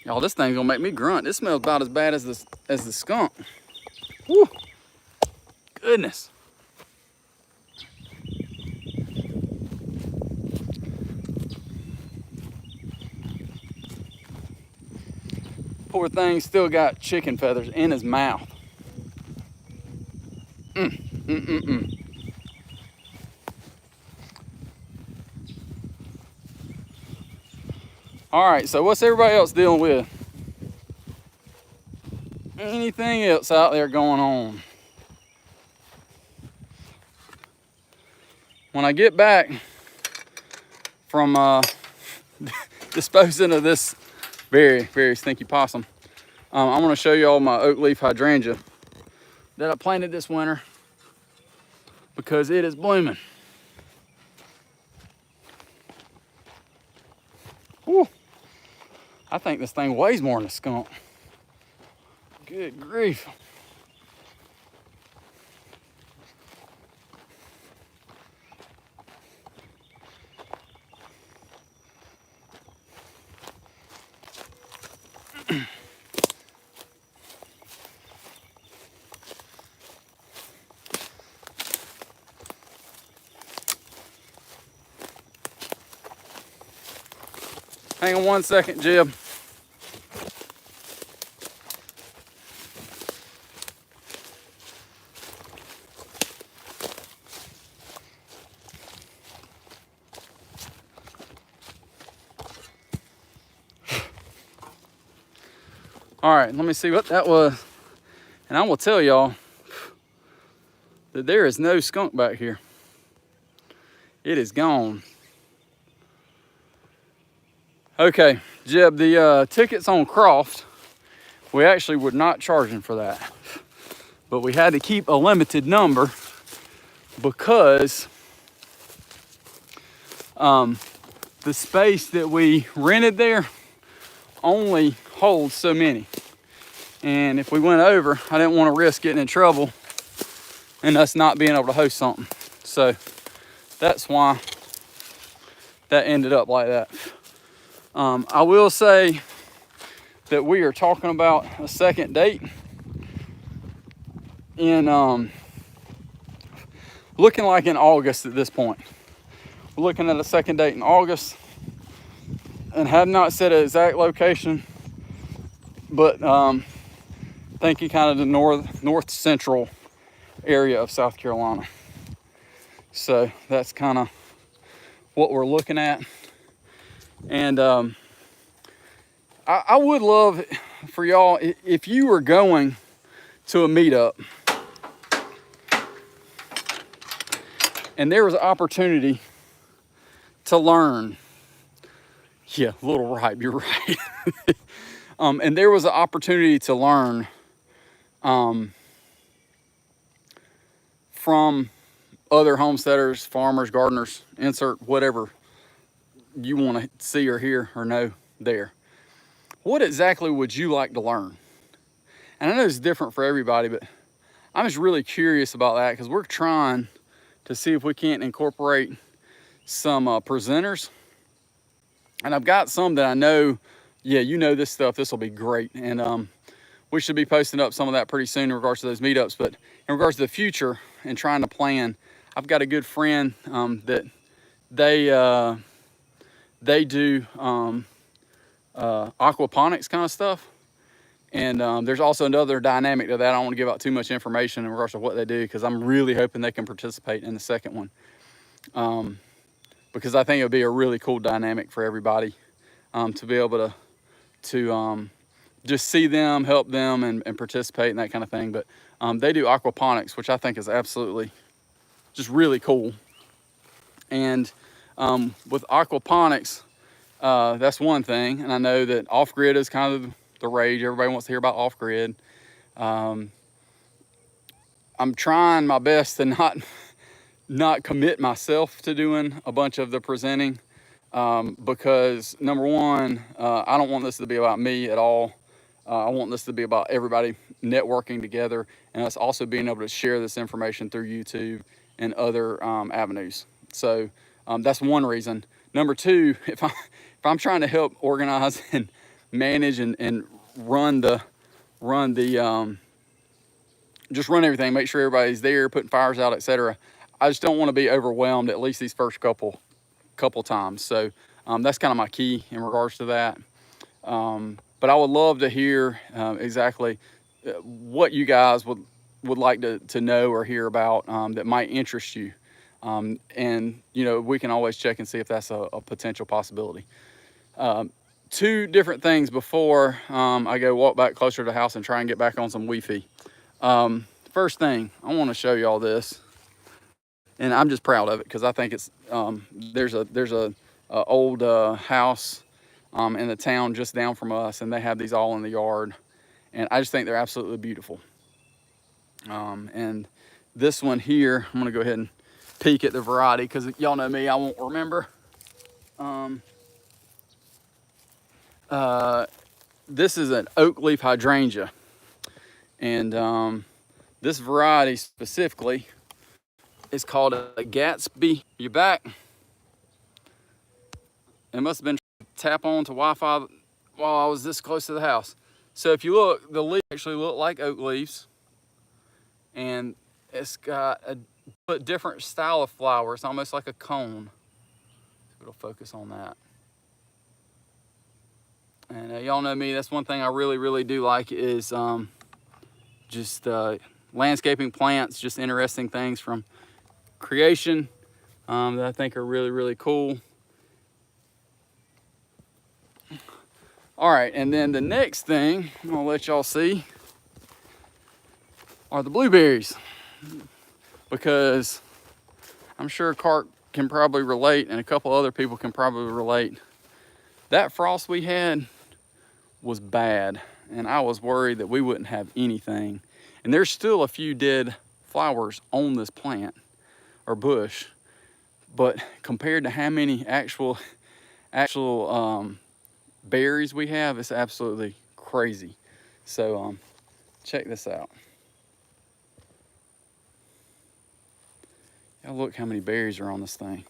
Y'all, this thing's gonna make me grunt. This smells about as bad as the skunk. Woo. Goodness. Poor thing still got chicken feathers in his mouth. All right, so what's everybody else dealing with? Anything else out there going on? When I get back from disposing of this very, very stinky possum, I'm gonna show you all my oak leaf hydrangea that I planted this winter because it is blooming. Whew. I think this thing weighs more than a skunk. Good grief. Hang on one second, Jib. All right, let me see what that was. And I will tell y'all that there is no skunk back here. It is gone. Okay, Jeb, the tickets on Croft, we actually were not charging for that. But we had to keep a limited number because the space that we rented there only holds so many. And if we went over, I didn't want to risk getting in trouble and us not being able to host something. So that's why that ended up like that. I will say that we are talking about a second date in looking like in August at this point. We're looking at a second date in August and have not set an exact location, but thinking kind of the north central area of South Carolina. So that's kind of what we're looking at. And I would love for y'all, if you were going to a meetup and there was an opportunity to learn, yeah, a little ripe, you're right. And there was an opportunity to learn from other homesteaders, farmers, gardeners, insert whatever you want to see or hear or know there. What exactly would you like to learn? And I know it's different for everybody, but I'm just really curious about that because we're trying to see if we can't incorporate some presenters. And I've got some that I know, yeah, you know this stuff, this will be great. And we should be posting up some of that pretty soon in regards to those meetups. But in regards to the future and trying to plan, I've got a good friend that they do aquaponics kind of stuff. And there's also another dynamic to that. I don't want to give out too much information in regards to what they do, because I'm really hoping they can participate in the second one. Because I think it would be a really cool dynamic for everybody to be able to just see them, help them, and participate and that kind of thing. But they do aquaponics, which I think is absolutely just really cool. And with aquaponics, that's one thing. And I know that off-grid is kind of the rage. Everybody wants to hear about off-grid. I'm trying my best to not commit myself to doing a bunch of the presenting, because number one, I don't want this to be about me at all. I want this to be about everybody networking together, and us also being able to share this information through YouTube and other avenues. So that's one reason. Number two, if I'm trying to help organize and manage and run everything, make sure everybody's there, putting fires out, etc. I just don't want to be overwhelmed at least these first couple times. So that's kind of my key in regards to that. But I would love to hear exactly what you guys would like to know or hear about that might interest you. And you know, we can always check and see if that's a potential possibility. Two different things before I go walk back closer to the house and try and get back on some Wi-Fi. First thing, I want to show you all this, and I'm just proud of it because I think it's there's a old house in the town just down from us, and they have these all in the yard, and I just think they're absolutely beautiful. And this one here, I'm gonna go ahead and peek at the variety because y'all know me, I won't remember. This is an oak leaf hydrangea, and this variety specifically is called a Gatsby. You back? It must have been tap on to Wi-Fi while I was this close to the house. So if you look, the leaves actually look like oak leaves, and it's got a different style of flower. It's almost like a cone. It'll focus on that. And y'all know me, that's one thing I really do like is just landscaping plants, just interesting things from creation that I think are really cool. All right, and then the next thing I'm gonna let y'all see are the blueberries, because I'm sure Carp can probably relate, and a couple other people can probably relate. That frost we had was bad, and I was worried that we wouldn't have anything. And there's still a few dead flowers on this plant or bush, but compared to how many actual berries we have, it's absolutely crazy. So check this out. Y'all look how many berries are on this thing.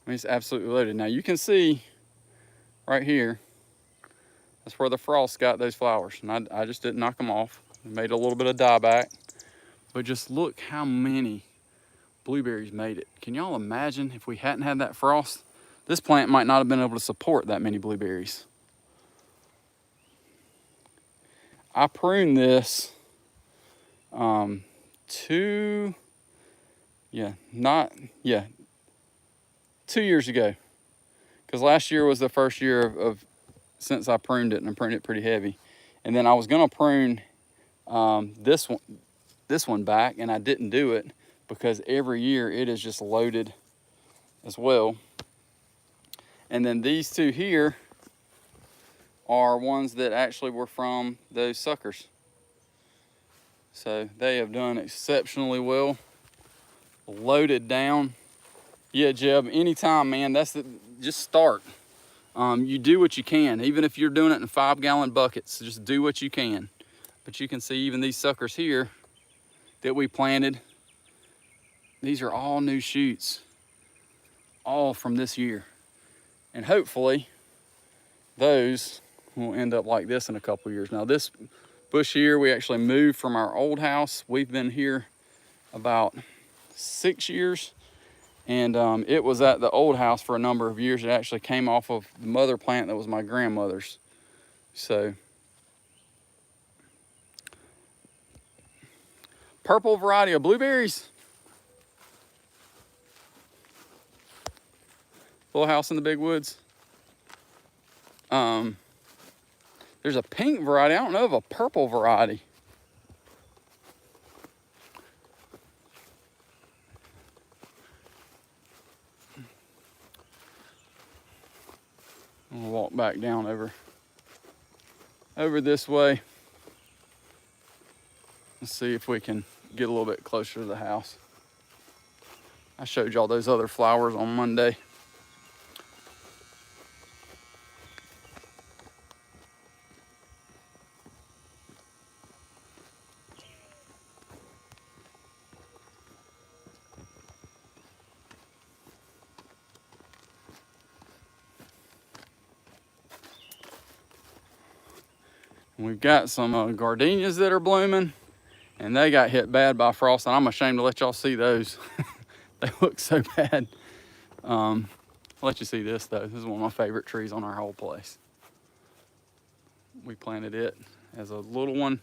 I mean, it's absolutely loaded. Now you can see right here, that's where the frost got those flowers. And I just didn't knock them off. I made a little bit of dieback. But just look how many blueberries made it. Can y'all imagine if we hadn't had that frost? This plant might not have been able to support that many blueberries. I pruned this 2 years ago, because last year was the first year of since I pruned it, and I pruned it pretty heavy. And then I was gonna prune this one back, and I didn't do it because every year it is just loaded as well. And then these two here are ones that actually were from those suckers. So they have done exceptionally well, loaded down. Yeah, Jeb, anytime, man, just start. You do what you can, even if you're doing it in 5-gallon buckets, just do what you can. But you can see even these suckers here that we planted, these are all new shoots, all from this year. And hopefully those will end up like this in a couple years. Now this bush here, we actually moved from our old house. We've been here about 6 years, and it was at the old house for a number of years. It actually came off of the mother plant that was my grandmother's. So purple variety of blueberries. Little house in the big woods. There's a pink variety. I don't know of a purple variety. We'll walk back down over this way. Let's see if we can get a little bit closer to the house. I showed y'all those other flowers on Monday. We've got some gardenias that are blooming, and they got hit bad by frost, and I'm ashamed to let y'all see those. They look so bad. I'll let you see this though. This is one of my favorite trees on our whole place. We planted it as a little one,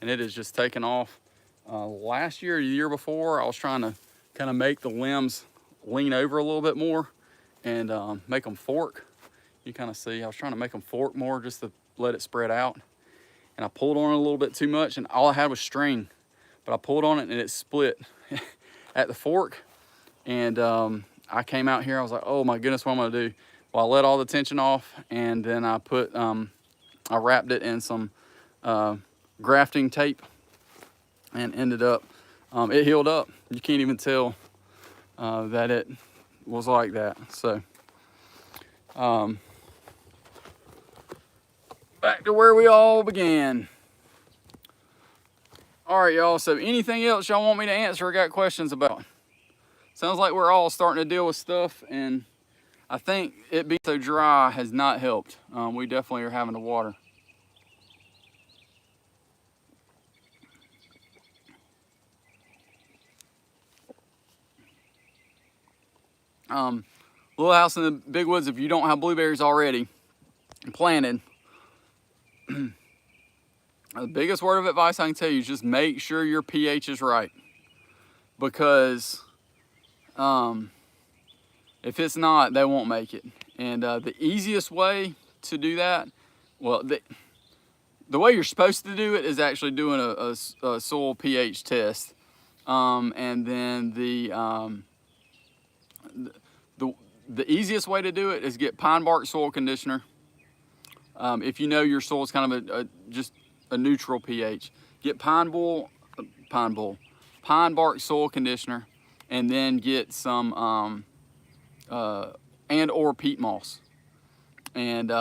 and it has just taken off. Last year or the year before, I was trying to kind of make the limbs lean over a little bit more and make them fork. You kind of see, I was trying to make them fork more just to let it spread out. And I pulled on it a little bit too much, and all I had was string. But I pulled on it and it split at the fork. And I came out here, I was like, oh my goodness, what am I gonna do? Well, I let all the tension off, and then I put, I wrapped it in some grafting tape, and ended up, it healed up. You can't even tell that it was like that. So, back to where we all began. All right, y'all, so anything else y'all want me to answer or got questions about? Sounds like we're all starting to deal with stuff, and I think it being so dry has not helped. We definitely are having to water. Little house in the big woods, if you don't have blueberries already planted, the biggest word of advice I can tell you is just make sure your pH is right. Because if it's not, they won't make it. And the easiest way to do that, well, the way you're supposed to do it is actually doing a soil pH test. And then the easiest way to do it is get pine bark soil conditioner. If you know your soil is kind of just a neutral pH, get pine bark soil conditioner, and then get some and or peat moss, and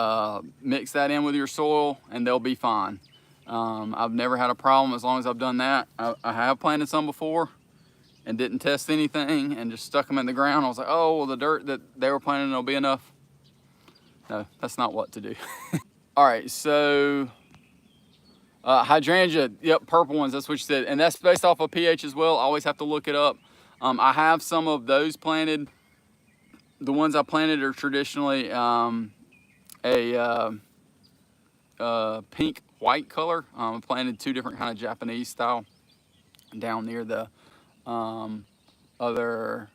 mix that in with your soil, and they'll be fine. I've never had a problem as long as I've done that. I have planted some before and didn't test anything and just stuck them in the ground. I was like, oh, well, the dirt that they were planting will be enough. No, that's not what to do. All right, so hydrangea, yep, purple ones, that's what you said. And that's based off of pH as well. I always have to look it up. I have some of those planted. The ones I planted are traditionally pink white color. I planted two different kind of Japanese style down near the other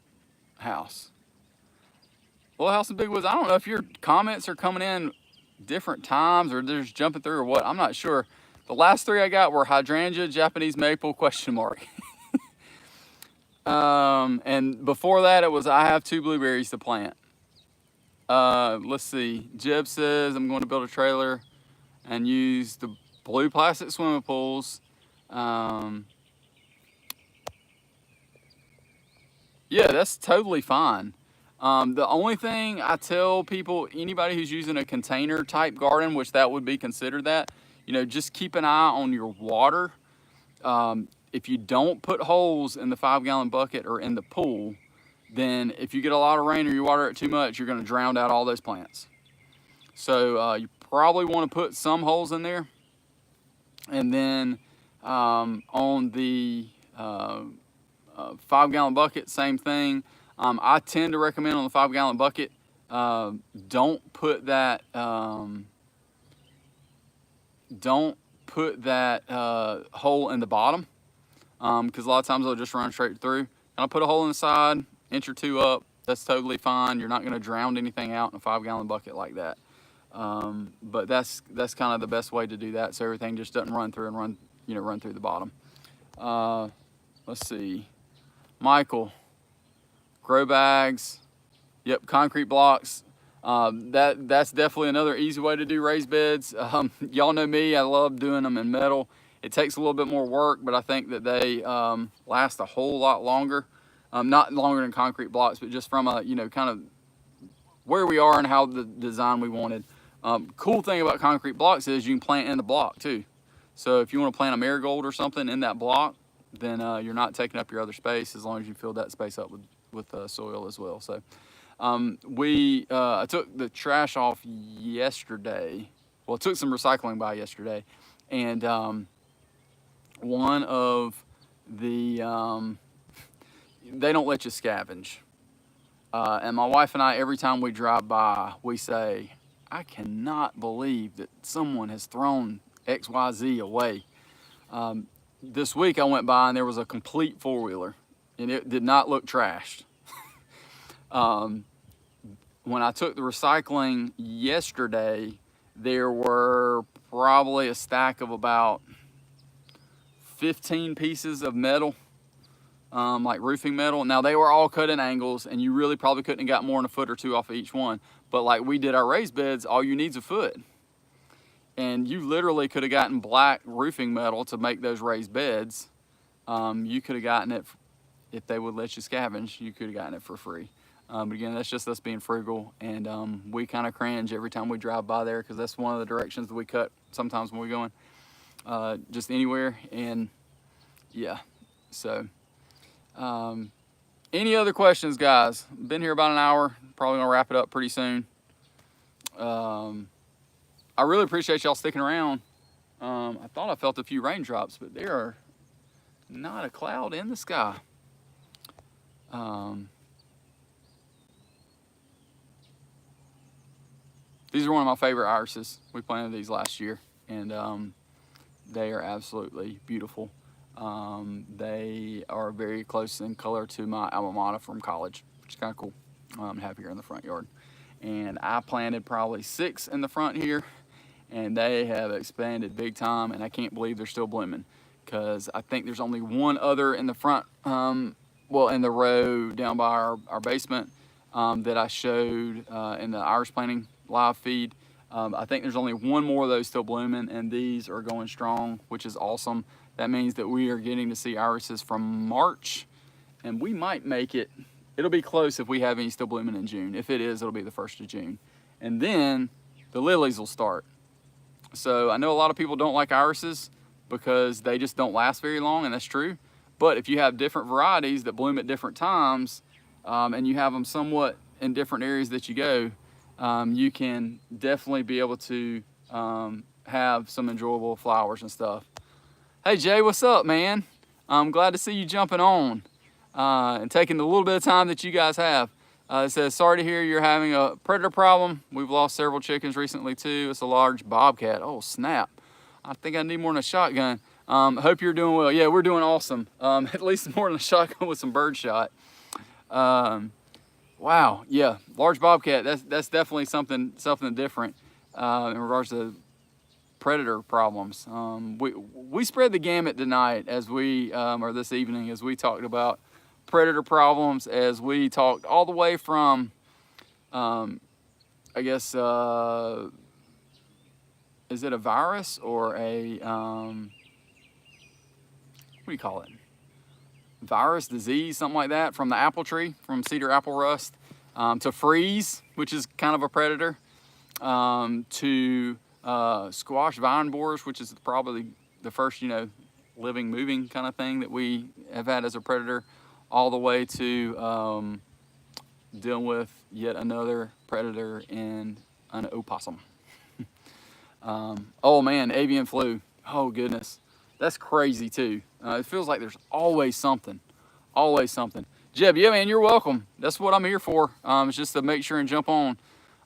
house. Little house in big woods. I don't know if your comments are coming in different times or they're just jumping through or what. I'm not sure. The last three I got were hydrangea, Japanese maple, question mark. And before that it was I have 2 blueberries to plant. Let's see. Jeb says I'm going to build a trailer and use the blue plastic swimming pools. Yeah, that's totally fine. The only thing I tell people, anybody who's using a container type garden, which that would be considered that, you know, just keep an eye on your water. If you don't put holes in the 5-gallon bucket or in the pool, then if you get a lot of rain or you water it too much, you're going to drown out all those plants. So you probably want to put some holes in there. And then on the 5-gallon bucket, same thing. I tend to recommend on the 5-gallon bucket, don't put that hole in the bottom, because a lot of times they'll just run straight through. And I'll put a hole in the side, inch or two up. That's totally fine. You're not going to drown anything out in a 5-gallon bucket like that. But that's kind of the best way to do that, so everything just doesn't run through and run through the bottom. Let's see, Michael, grow bags. Yep, concrete blocks. That's definitely another easy way to do raised beds. Y'all know me, I love doing them in metal. It takes a little bit more work, but I think that they last a whole lot longer. Not longer than concrete blocks, but just from a, kind of where we are and how the design we wanted. Cool thing about concrete blocks is you can plant in the block too. So if you want to plant a marigold or something in that block, then you're not taking up your other space, as long as you fill that space up with soil as well. So I took the trash off yesterday. Well, I took some recycling by yesterday, and one of the they don't let you scavenge. And my wife and I, every time we drive by, we say, I cannot believe that someone has thrown XYZ away. This week I went by and there was a complete four-wheeler, and it did not look trashed. When I took the recycling yesterday, there were probably a stack of about 15 pieces of metal, like roofing metal. Now, they were all cut in angles, and you really probably couldn't have got more than a foot or two off of each one. But like we did our raised beds, all you need is a foot. And you literally could have gotten black roofing metal to make those raised beds. You could have gotten it, if they would let you scavenge, you could have gotten it for free. But again, that's just us being frugal, and we kind of cringe every time we drive by there, because that's one of the directions that we cut sometimes when we're going just anywhere. And yeah, so any other questions, guys? Been here about an hour, probably gonna wrap it up pretty soon. I really appreciate y'all sticking around. I thought I felt a few raindrops, but there are not a cloud in the sky. These are one of my favorite irises. We planted these last year, and they are absolutely beautiful. They are very close in color to my alma mater from college, which is kind of cool. I have here in the front yard. And I planted probably 6 in the front here, and they have expanded big time, and I can't believe they're still blooming, because I think there's only one other in the front, well, in the row down by our basement that I showed in the iris planting live feed. I think there's only one more of those still blooming, and these are going strong, which is awesome. That means that we are getting to see irises from March, and we might make it. It'll be close if we have any still blooming in June. If it is, it'll be the 1st of June. And then the lilies will start. So I know a lot of people don't like irises because they just don't last very long, and that's true. But if you have different varieties that bloom at different times, and you have them somewhat in different areas that you go, you can definitely be able to have some enjoyable flowers and stuff. Hey Jay, what's up, man? I'm glad to see you jumping on and taking the little bit of time that you guys have. It says, sorry to hear you're having a predator problem. We've lost several chickens recently too. It's a large bobcat. Oh snap. I think I need more than a shotgun. Hope you're doing well. Yeah, we're doing awesome. At least more than a shotgun with some bird shot. Wow, yeah, large bobcat. That's definitely something different in regards to predator problems. We spread the gamut tonight as we, or this evening, as we talked about predator problems, as we talked all the way from, I guess, is it a virus or a, what do you call it? Virus, disease, something like that, from the apple tree, from cedar apple rust, to freeze, which is kind of a predator, to squash vine borers, which is probably the first, living, moving kind of thing that we have had as a predator, all the way to dealing with yet another predator in an opossum. Oh man, avian flu. Oh goodness, that's crazy too. It feels like there's always something, always something. Jeb, yeah man, you're welcome. That's what I'm here for. It's just to make sure and jump on.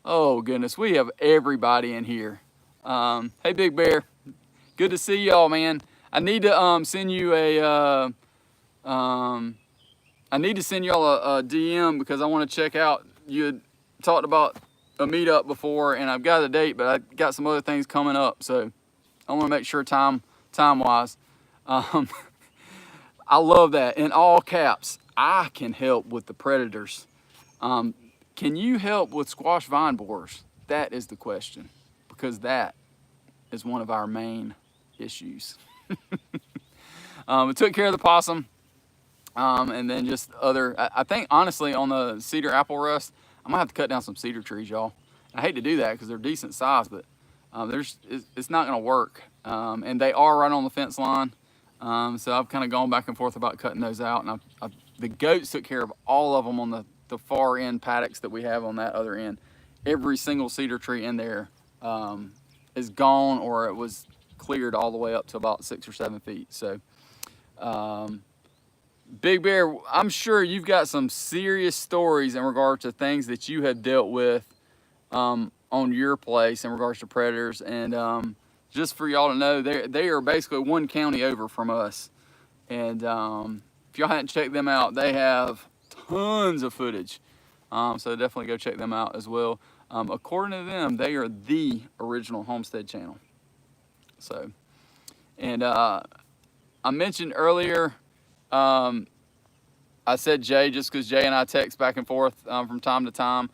Oh goodness, we have everybody in here. Hey Big Bear, good to see y'all, man. I need to send you a I need to send y'all a DM because I want to check out. You had talked about a meetup before, and I've got a date, but I got some other things coming up, so I want to make sure time-wise. I love that. In all caps, I can help with the predators. Can you help with squash vine borers? That is the question, because that is one of our main issues. We took care of the possum, and then just other, I think honestly on the cedar apple rust, I'm gonna have to cut down some cedar trees, y'all. I hate to do that because they're decent size, but it's not gonna work. And they are right on the fence line. So I've kind of gone back and forth about cutting those out, and the goats took care of all of them on the far end paddocks that we have on that other end. Every single cedar tree in there is gone, or it was cleared all the way up to about 6 or 7 feet. So Big Bear, I'm sure you've got some serious stories in regard to things that you have dealt with on your place in regards to predators. And just for y'all to know, they are basically one county over from us. And if y'all hadn't checked them out, they have tons of footage. So definitely go check them out as well. According to them, they are the original homestead channel. So, and I mentioned earlier, I said Jay just because Jay and I text back and forth from time to time.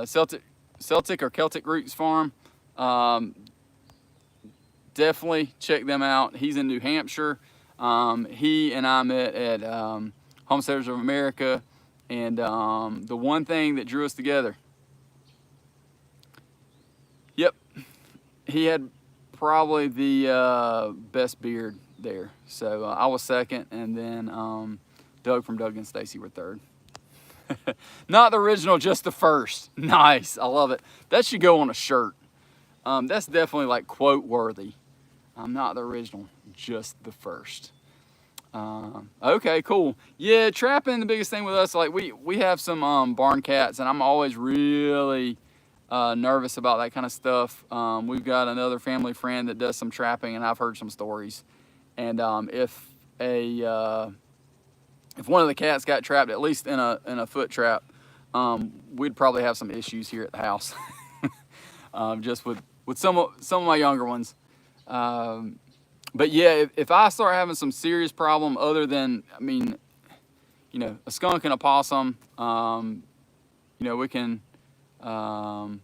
Celtic or Celtic Roots Farm, definitely check them out. He's in New Hampshire. He and I met at Homesteaders of America, and the one thing that drew us together, yep, he had probably the best beard there. So I was second, and then Doug from Doug and Stacy were third. Not the original, just the first. Nice, I love it. That should go on a shirt. That's definitely like quote worthy. Not the original, just the first. Okay, cool. Yeah, trapping, the biggest thing with us, like we have some barn cats, and I'm always really nervous about that kind of stuff. We've got another family friend that does some trapping, and I've heard some stories. And if one of the cats got trapped, at least in a foot trap, we'd probably have some issues here at the house. Just with some of my younger ones. But yeah, if I start having some serious problem other than, I mean, you know, a skunk and a possum, you know, we can, oh,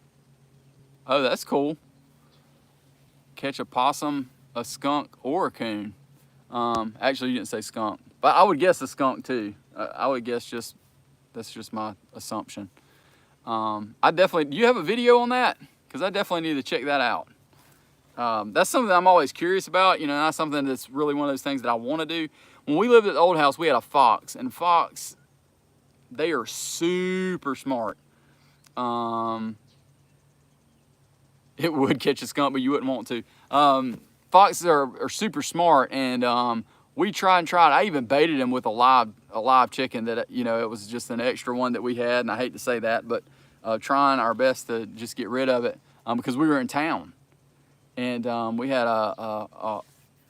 that's cool. Catch a possum, a skunk, or a coon. Actually, you didn't say skunk, but I would guess a skunk too. I would guess that's just my assumption. I definitely, do you have a video on that? Because I definitely need to check that out. That's something that I'm always curious about, you know, not something that's really one of those things that I want to do. When we lived at the old house, we had a fox, and fox, they are super smart. It would catch a skunk, but you wouldn't want to. Foxes are super smart, and we tried. I even baited him with a live chicken that, you know, it was just an extra one that we had, and I hate to say that, but trying our best to just get rid of it because we were in town. And we had a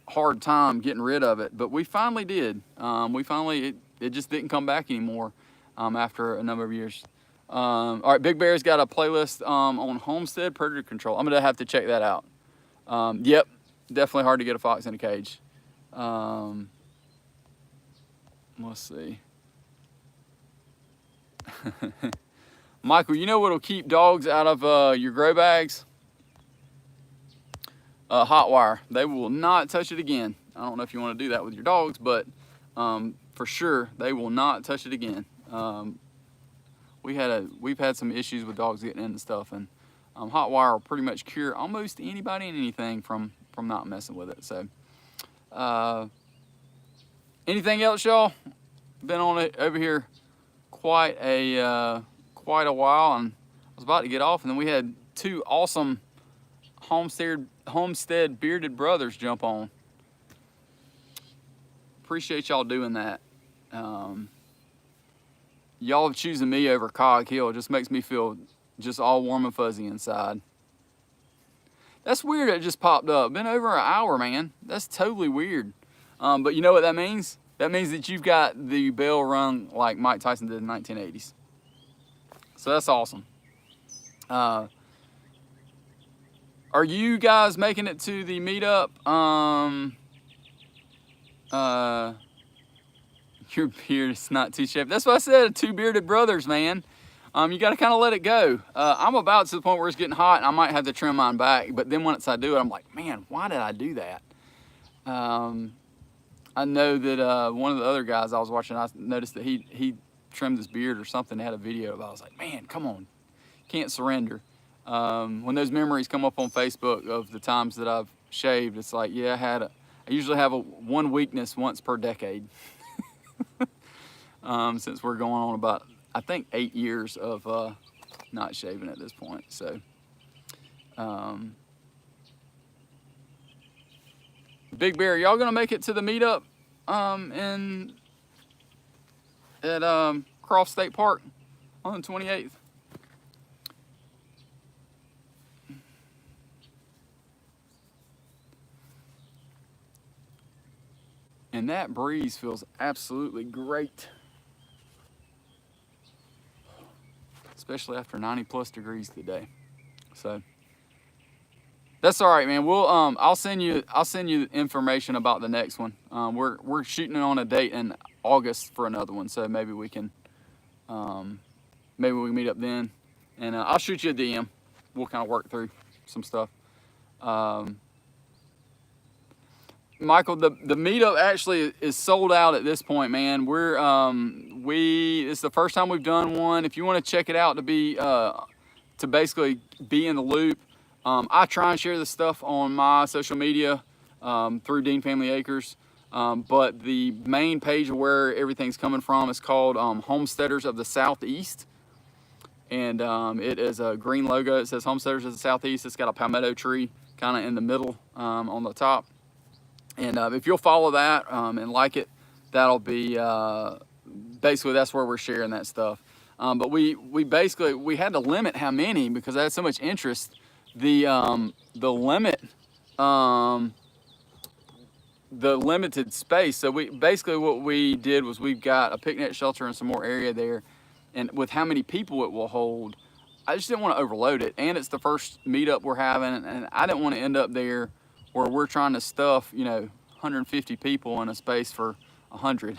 hard time getting rid of it, but we finally did. It just didn't come back anymore after a number of years. All right, Big Bear's got a playlist on homestead predator control. I'm gonna have to check that out. Yep, definitely hard to get a fox in a cage. Let's see. Michael, you know what'll keep dogs out of your grow bags? Hot wire. They will not touch it again. I don't know if you want to do that with your dogs, but for sure they will not touch it again. We've had some issues with dogs getting in and stuff, and hot wire will pretty much cure almost anybody and anything from not messing with it. So anything else, y'all? Been on it over here quite a while, and I was about to get off, and then we had two awesome Homestead bearded brothers jump on. Appreciate y'all doing that. Y'all choosing me over Cog Hill just makes me feel just all warm and fuzzy inside. That's weird. It just popped up. Been over an hour, man. That's totally weird. But you know what that means? That means that you've got the bell rung like Mike Tyson did in the 1980s. So that's awesome. Are you guys making it to the meetup? Your beard is not too shaved. That's what I said, two bearded brothers, man. You got to kind of let it go. I'm about to the point where it's getting hot and I might have to trim mine back. But then once I do it, I'm like, man, why did I do that? I know that one of the other guys I was watching, I noticed that he trimmed his beard or something. They had a video of it. I was like, man, come on. Can't surrender. When those memories come up on Facebook of the times that I've shaved, it's like, yeah, I usually have one weakness once per decade. Since we're going on about, I think, 8 years of not shaving at this point. So, Big Bear, y'all gonna make it to the meetup at Croft State Park on the 28th? And that breeze feels absolutely great. Especially after 90+ degrees today. So that's all right, man. We'll I'll send you information about the next one. We're shooting on a date in August for another one, so maybe we can meet up then, and I'll shoot you a DM. We'll kind of work through some stuff. Michael, the meetup actually is sold out at this point, man. It's the first time we've done one. If you want to check it out to basically be in the loop, I try and share this stuff on my social media through Dean Family Acres. But the main page of where everything's coming from is called Homesteaders of the Southeast. And it is a green logo. It says Homesteaders of the Southeast. It's got a palmetto tree kind of in the middle on the top. And if you'll follow that and like it, that'll be basically that's where we're sharing that stuff. But we had to limit how many because I had so much interest. The limited space. So what we did was we've got a picnic shelter and some more area there, and with how many people it will hold, I just didn't want to overload it. And it's the first meetup we're having, and I didn't want to end up there where we're trying to stuff, 150 people in a space for 100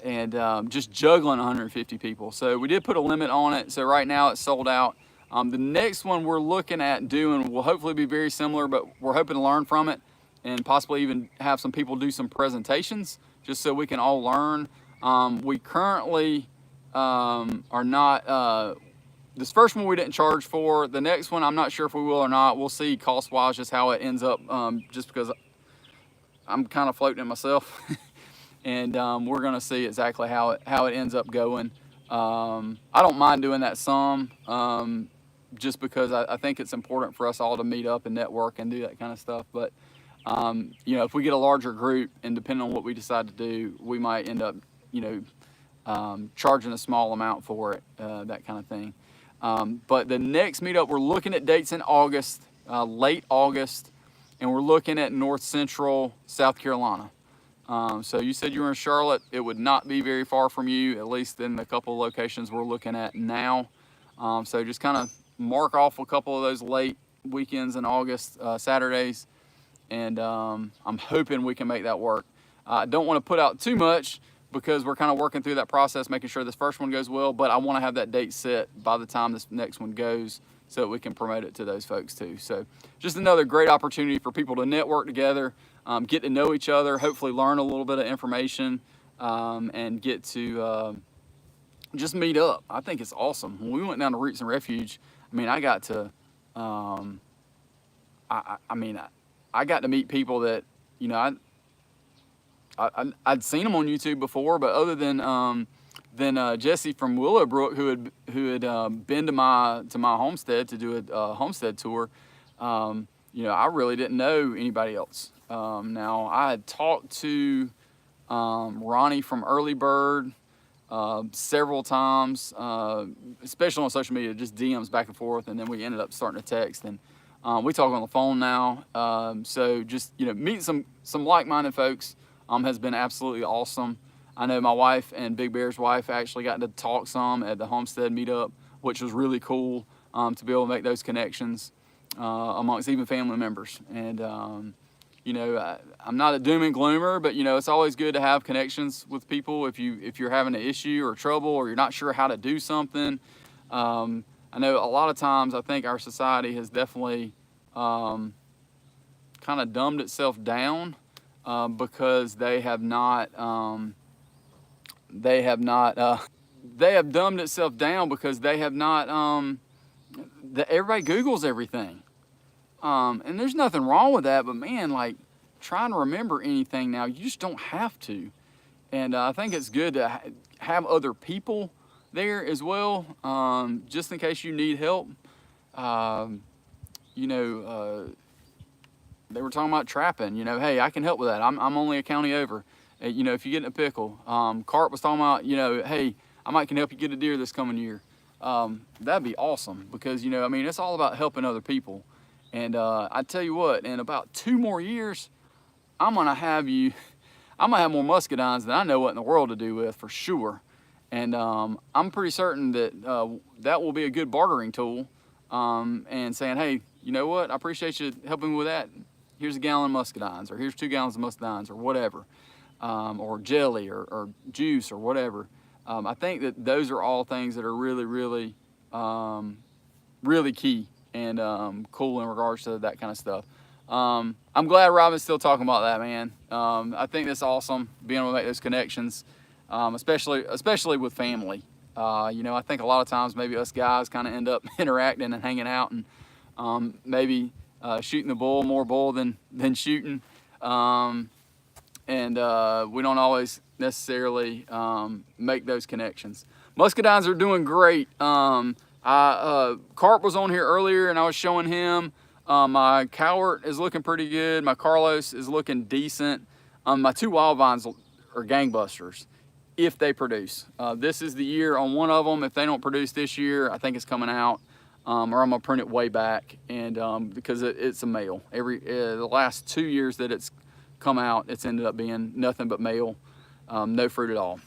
and just juggling 150 people. So we did put a limit on it. So right now it's sold out. The next one we're looking at doing will hopefully be very similar, but we're hoping to learn from it and possibly even have some people do some presentations just so we can all learn. We currently are not, this first one we didn't charge for. The next one, I'm not sure if we will or not. We'll see cost-wise just how it ends up, just because I'm kind of floating it myself. And we're gonna see exactly how it ends up going. I don't mind doing that some, just because I think it's important for us all to meet up and network and do that kind of stuff. But if we get a larger group and depending on what we decide to do, we might end up, charging a small amount for it, that kind of thing. But the next meetup, we're looking at dates in August, late August, and we're looking at North Central South Carolina. So you said you were in Charlotte. It would not be very far from you, at least in the couple of locations we're looking at now. So just kind of mark off a couple of those late weekends in August, Saturdays, and I'm hoping we can make that work. I don't want to put out too much because we're kind of working through that process, making sure this first one goes well, but I want to have that date set by the time this next one goes so that we can promote it to those folks too. So just another great opportunity for people to network together, get to know each other, hopefully learn a little bit of information, and get to just meet up. I think it's awesome. When we went down to Roots and Refuge, I got to, I got to meet people that, I'd seen them on YouTube before, but other than then Jesse from Willowbrook, who had been to my homestead to do a homestead tour, you know, I really didn't know anybody else. Now I had talked to Ronnie from Early Bird several times, especially on social media, just DMs back and forth, and then we ended up starting to text, and we talk on the phone now. So just, you know, meeting some like-minded folks has been absolutely awesome. I know my wife and Big Bear's wife actually got to talk some at the homestead meetup, which was really cool to be able to make those connections amongst even family members. And you know, I'm not a doom and gloomer, but you know, it's always good to have connections with people if you're having an issue or trouble, or you're not sure how to do something. I know a lot of times I think our society has definitely kind of dumbed itself down because they have dumbed itself down because they have not everybody Googles everything. And there's nothing wrong with that, but man, like trying to remember anything now, you just don't have to. And I think it's good to have other people there as well, just in case you need help. You know, they were talking about trapping, you know, hey, I can help with that. I'm only a county over. You know, if you get in a pickle. Carp was talking about, you know, hey, I can help you get a deer this coming year. That'd be awesome because, you know, I mean, it's all about helping other people. And I tell you what, in about 2 more years, I'm gonna have more muscadines than I know what in the world to do with, for sure. And I'm pretty certain that that will be a good bartering tool. And saying, hey, you know what? I appreciate you helping me with that. Here's a gallon of muscadines, or here's 2 gallons of muscadines, or whatever, or jelly, or juice, or whatever. I think that those are all things that are really, really, really key and cool in regards to that kind of stuff. I'm glad Robin's still talking about that, man. I think that's awesome, being able to make those connections, especially with family. You know, I think a lot of times maybe us guys kind of end up interacting and hanging out and maybe shooting the bull, more bull than shooting. And we don't always necessarily make those connections. Muscadines are doing great. Carp was on here earlier and I was showing him my Cowart is looking pretty good. My Carlos is looking decent. My 2 wild vines are gangbusters if they produce. This is the year on one of them. If they don't produce this year, I think it's coming out, or I'm gonna print it way back. And because it's a male. The last 2 years that it's come out, it's ended up being nothing but male, no fruit at all.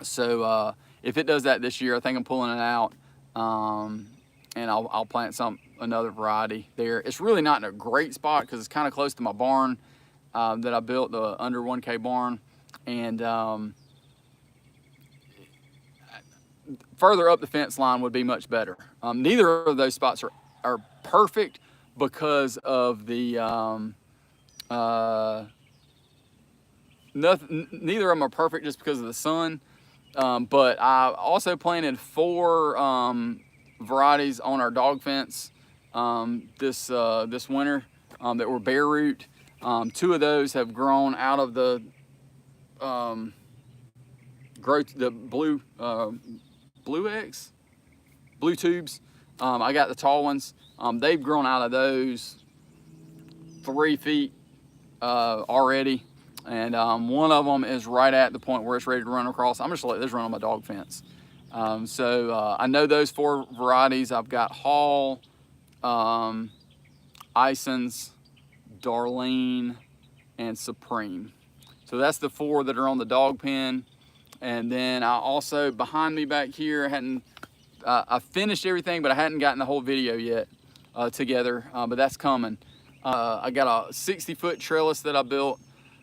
So if it does that this year, I think I'm pulling it out, and I'll plant another variety there. It's really not in a great spot because it's kind of close to my barn that I built, the under 1K barn, and further up the fence line would be much better. Neither of those spots are perfect because of the neither of them are perfect just because of the sun. But I also planted 4 varieties on our dog fence this winter that were bare root. 2 of those have grown out of the blue tubes. I got the tall ones. They've grown out of those 3 feet already. And one of them is right at the point where it's ready to run across. I'm just gonna let this run on my dog fence. So I know those 4 varieties. I've got Hall, Isons, Darlene, and Supreme. So that's the 4 that are on the dog pen. And then I also, behind me back here, I finished everything, but I hadn't gotten the whole video yet together, but that's coming. I got a 60-foot trellis that I built.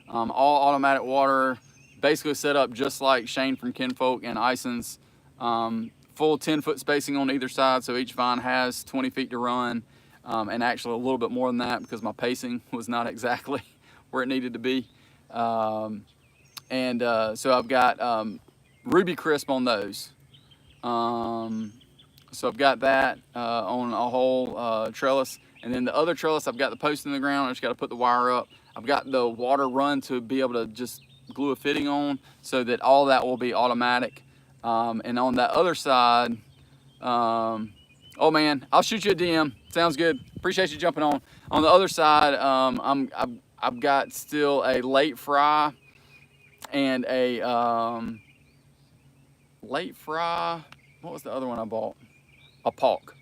All automatic water, basically set up just like Shane from Kinfolk and Ison's, full 10-foot spacing on either side, so each vine has 20 feet to run, and actually a little bit more than that because my pacing was not exactly where it needed to be. So I've got Ruby Crisp on those. So I've got that on a whole trellis, and then the other trellis, I've got the post in the ground. I just got to put the wire up. I've got the water run to be able to just glue a fitting on, so that all that will be automatic. And on that other side, oh man, I'll shoot you a DM. Sounds good. Appreciate you jumping on. On the other side, I've got still a late fry and a late fry. What was the other one I bought? A pork.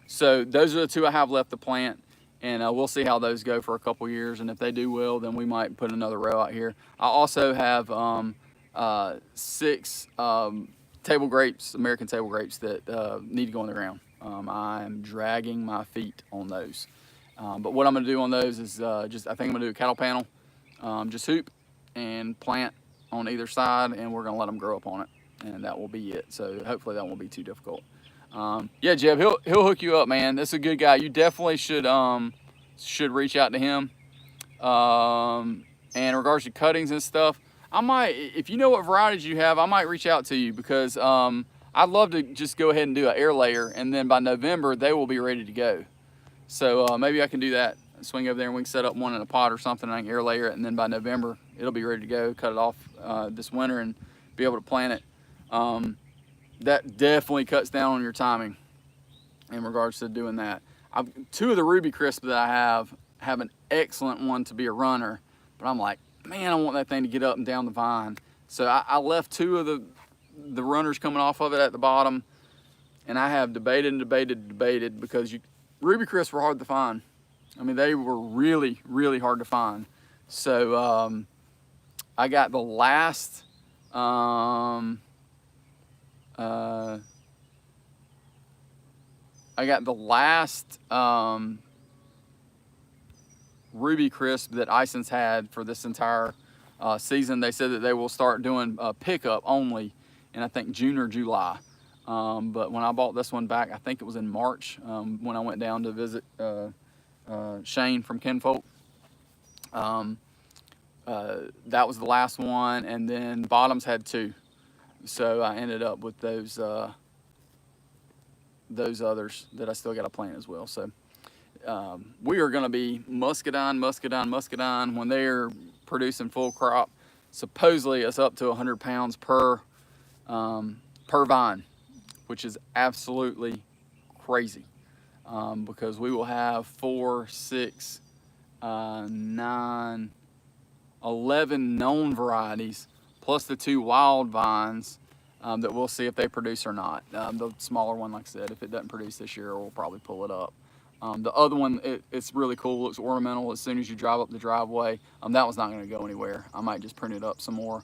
So those are the two I have left to plant, and we'll see how those go for a couple years. And if they do well, then we might put another row out here. I also have 6 table grapes, American table grapes, that need to go in the ground. I am dragging my feet on those. But what I'm going to do on those is I think I'm going to do a cattle panel, just hoop and plant on either side, and we're going to let them grow up on it, and that will be it. So hopefully that won't be too difficult. Yeah, Jeb, he'll hook you up, man. That's a good guy. You definitely should reach out to him. And in regards to cuttings and stuff, I might, if you know what varieties you have, I might reach out to you, because I'd love to just go ahead and do an air layer, and then by November they will be ready to go. So maybe I can do that. Swing over there and we can set up one in a pot or something, and I can air layer it, and then by November it'll be ready to go. Cut it off this winter and be able to plant it. That definitely cuts down on your timing in regards to doing that. 2 of the Ruby Crisp that I have an excellent one to be a runner, but I'm like, man, I want that thing to get up and down the vine. So I left 2 of the runners coming off of it at the bottom, and I have debated because Ruby Crisp were hard to find. I mean, they were really, really hard to find. So I got the last Ruby Crisp that Ison's had for this entire season. They said that they will start doing pickup only in, I think, June or July. But when I bought this one back, I think it was in March, when I went down to visit Shane from Kinfolk. That was the last one, and then Bottoms had 2. So I ended up with those others that I still got to plant as well. So we are going to be muscadine when they're producing full crop. Supposedly it's up to 100 pounds per vine, which is absolutely crazy, because we will have 4, 6, 9, 11 known varieties, plus the 2 wild vines that we'll see if they produce or not. The smaller one, like I said, if it doesn't produce this year, we'll probably pull it up. The other one, it's really cool, looks ornamental as soon as you drive up the driveway. That one's not going to go anywhere. I might just print it up some more,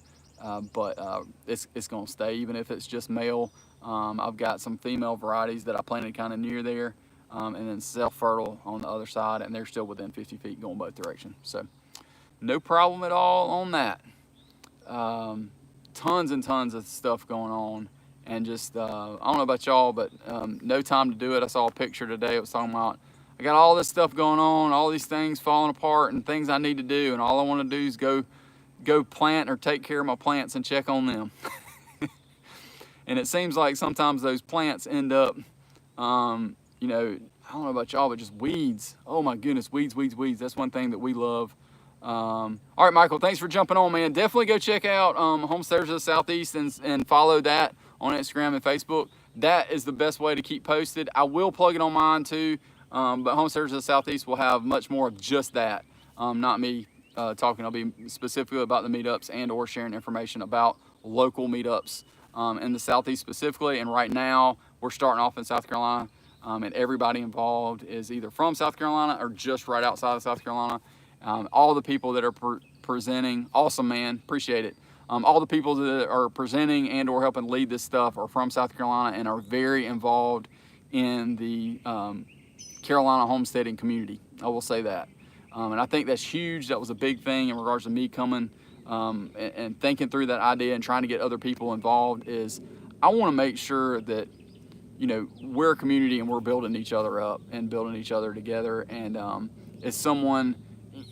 but it's going to stay, even if it's just male. I've got some female varieties that I planted kind of near there, and then self-fertile on the other side, and they're still within 50 feet going both directions. So no problem at all on that. Tons and tons of stuff going on, and just I don't know about y'all, but no time to do it. I saw a picture today. It was talking about, I got all this stuff going on, all these things falling apart and things I need to do, and all I want to do is go plant or take care of my plants and check on them. And it seems like sometimes those plants end up, you know, I don't know about y'all, but just weeds. Oh my goodness, weeds. That's one thing that we love. All right, Michael, thanks for jumping on, man. Definitely go check out Homesteaders of the Southeast and follow that on Instagram and Facebook. That is the best way to keep posted. I will plug it on mine too, but Homesteaders of the Southeast will have much more of just that. Not me talking. I'll be specifically about the meetups and or sharing information about local meetups in the Southeast specifically. And right now we're starting off in South Carolina, and everybody involved is either from South Carolina or just right outside of South Carolina. All the people that are presenting, awesome, man, appreciate it. All the people that are presenting and or helping lead this stuff are from South Carolina and are very involved in the Carolina homesteading community. I will say that. And I think that's huge. That was a big thing in regards to me coming and thinking through that idea and trying to get other people involved. Is I want to make sure that, you know, we're a community and we're building each other up and building each other together. And as someone,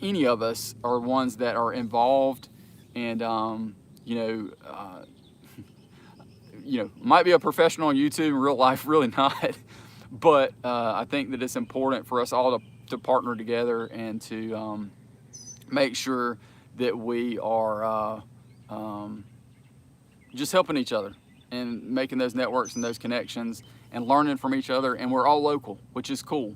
any of us are ones that are involved and you know, might be a professional on YouTube in real life, really not. But I think that it's important for us all to partner together and to make sure that we are just helping each other and making those networks and those connections and learning from each other. And we're all local, which is cool.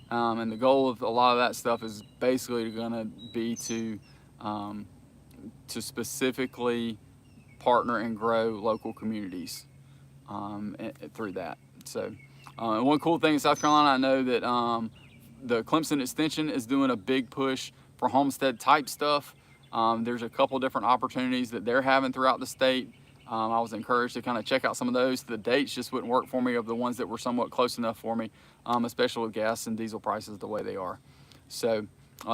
And the goal of a lot of that stuff is basically going to be to specifically partner and grow local communities through that. So one cool thing in South Carolina, I know that the Clemson Extension is doing a big push for homestead type stuff. There's a couple different opportunities that they're having throughout the state. I was encouraged to kind of check out some of those. The dates just wouldn't work for me of the ones that were somewhat close enough for me, especially with gas and diesel prices the way they are. So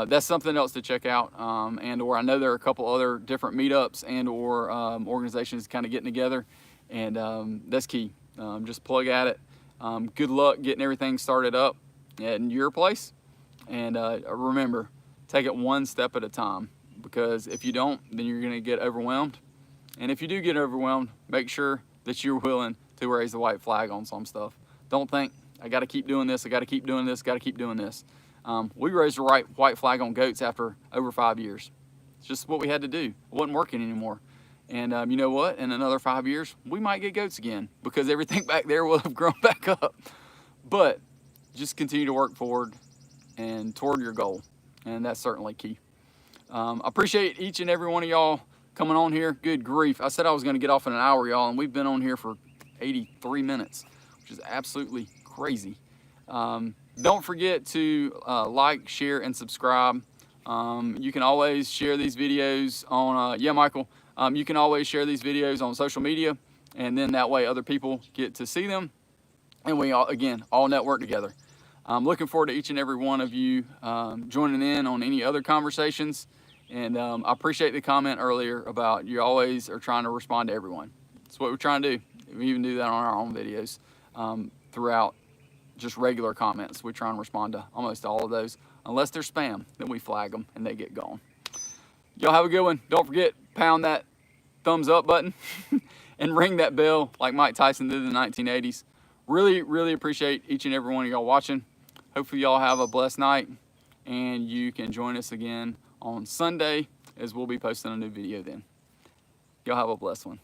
that's something else to check out. And/or I know there are a couple other different meetups and/or organizations kind of getting together, and that's key. Just plug at it. Good luck getting everything started up in your place. And remember, take it one step at a time, because if you don't, then you're going to get overwhelmed. And if you do get overwhelmed, make sure that you're willing to raise the white flag on some stuff. Don't think, I got to keep doing this, I got to keep doing this, got to keep doing this. We raised the white flag on goats after over 5 years. It's just what we had to do. It wasn't working anymore. And you know what? In another 5 years, we might get goats again, because everything back there will have grown back up. But just continue to work forward and toward your goal. And that's certainly key. I appreciate each and every one of y'all coming on here. Good grief. I said I was going to get off in an hour, y'all, and we've been on here for 83 minutes, which is absolutely crazy. Don't forget to like, share, and subscribe. You can always share these videos on, yeah, Michael, you can always share these videos on social media, and then that way other people get to see them, and we all, again, all network together. I'm looking forward to each and every one of you joining in on any other conversations. And I appreciate the comment earlier about you always are trying to respond to everyone. That's what we're trying to do. We even do that on our own videos throughout just regular comments. We try and respond to almost all of those. Unless they're spam, then we flag them and they get gone. Y'all have a good one. Don't forget, pound that thumbs up button and ring that bell like Mike Tyson did in the 1980s. Really, really appreciate each and every one of y'all watching. Hopefully y'all have a blessed night, and you can join us again on Sunday, as we'll be posting a new video then. Y'all have a blessed one.